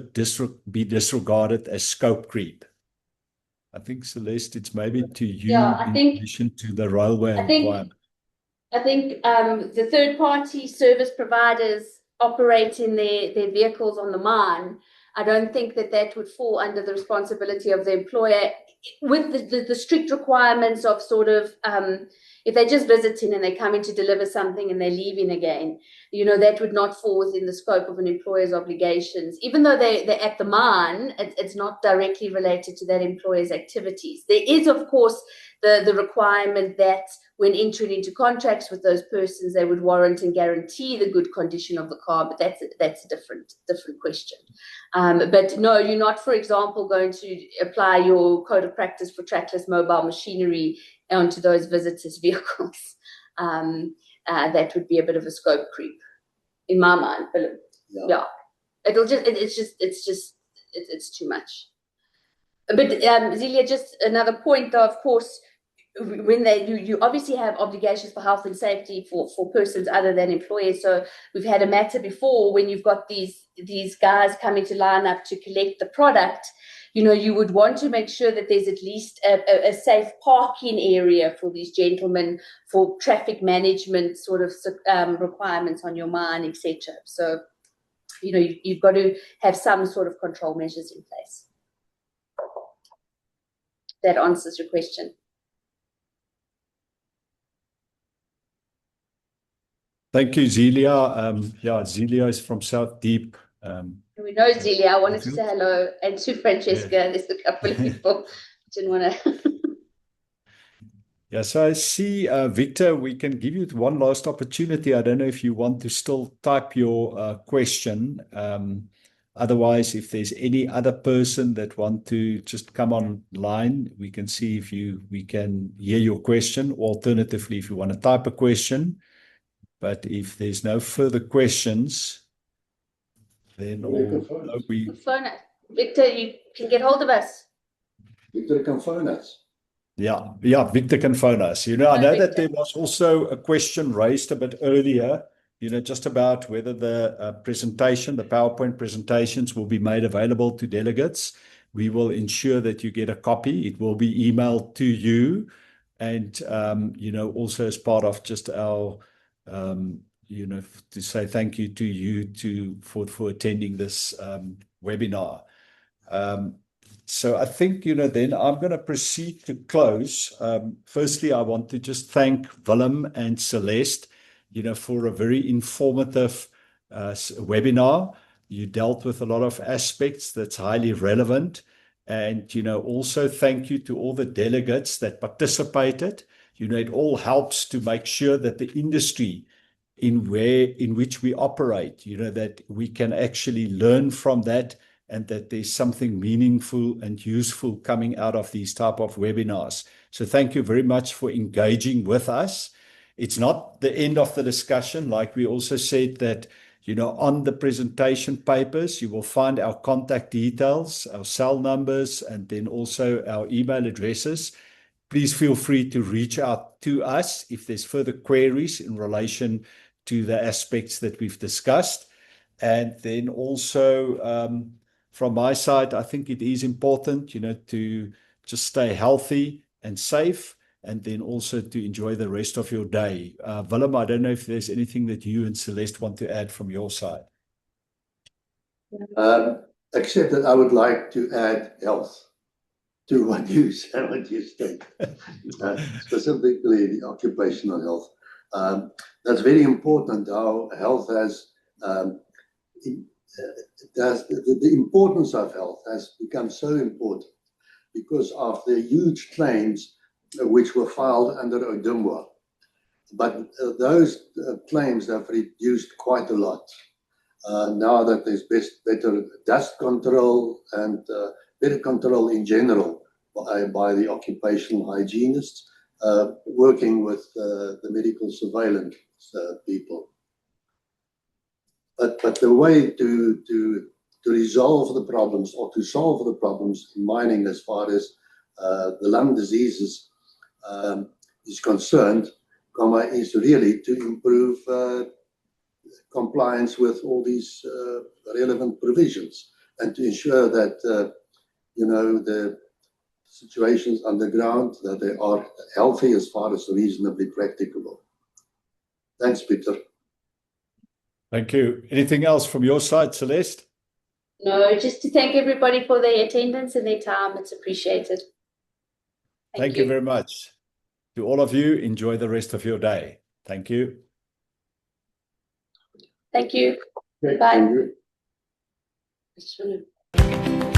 Speaker 1: be disregarded as scope creep? I think, Celeste, it's maybe to you in addition to the railway requirement.
Speaker 3: I think the third-party service providers operating their vehicles on the mine, I don't think that would fall under the responsibility of the employer, with the strict requirements of sort of, if they're just visiting and they come in to deliver something and they're leaving again, that would not fall within the scope of an employer's obligations. Even though they're at the mine, it's not directly related to that employer's activities. There is, of course, the requirement that when entering into contracts with those persons, they would warrant and guarantee the good condition of the car, but that's a different question. But no, you're not, for example, going to apply your code of practice for trackless mobile machinery onto those visitors' vehicles. That would be a bit of a scope creep, in my mind. But yeah, it's too much. But Zelia, just another point, though, of course, when you obviously have obligations for health and safety for persons other than employees. So we've had a matter before when you've got these guys coming to line up to collect the product. You would want to make sure that there's at least a safe parking area for these gentlemen, for traffic management sort of requirements on your mine, etc. So you've got to have some sort of control measures in place. That answers your question.
Speaker 1: Thank you, Zelia. Zelia is from South Deep.
Speaker 3: We know Zelia. I wanted to say hello. And to Francesca, there's a couple of people didn't want to.
Speaker 1: Yeah, so I see, Victor, we can give you one last opportunity. I don't know if you want to still type your question. Otherwise, if there's any other person that want to just come online, we can see if we can hear your question. Alternatively, if you want to type a question. But if there's no further questions, then
Speaker 3: phone us. Victor, you can get hold of us.
Speaker 2: Victor can phone us.
Speaker 1: Yeah, Victor can phone us. I know that there was also a question raised a bit earlier, just about whether the presentation, the PowerPoint presentations, will be made available to delegates. We will ensure that you get a copy. It will be emailed to you, and also as part of just our to say thank you to you for attending this webinar. So I think, then I'm going to proceed to close. Firstly, I want to just thank Willem and Celeste, for a very informative webinar. You dealt with a lot of aspects that's highly relevant. And, also thank you to all the delegates that participated. It all helps to make sure that the industry in which we operate, that we can actually learn from that, and that there's something meaningful and useful coming out of these type of webinars. So thank you very much for engaging with us. It's not the end of the discussion. Like we also said that, on the presentation papers, you will find our contact details, our cell numbers, and then also our email addresses. Please feel free to reach out to us if there's further queries in relation to the aspects that we've discussed. And then also, from my side, I think it is important, to just stay healthy and safe, and then also to enjoy the rest of your day. Willem, I don't know if there's anything that you and Celeste want to add from your side.
Speaker 2: Except that I would like to add health to what you state, specifically the occupational health. That's very important. How health has, the importance of health has become so important because of the huge claims which were filed under ODIMWA. But those claims have reduced quite a lot now that there's better dust control and better control in general by the occupational hygienists working with the medical surveillance people. But the way to resolve the problems or to solve the problems in mining as far as the lung diseases is concerned, is really to improve compliance with all these relevant provisions and to ensure that the situations underground, that they are healthy as far as reasonably practicable. Thanks, Peter.
Speaker 1: Thank you. Anything else from your side, Celeste?
Speaker 3: No, just to thank everybody for their attendance and their time. It's appreciated.
Speaker 1: Thank you very much. To all of you, enjoy the rest of your day. Thank you.
Speaker 3: Thank you.
Speaker 2: Okay,
Speaker 3: Bye.
Speaker 2: thank you.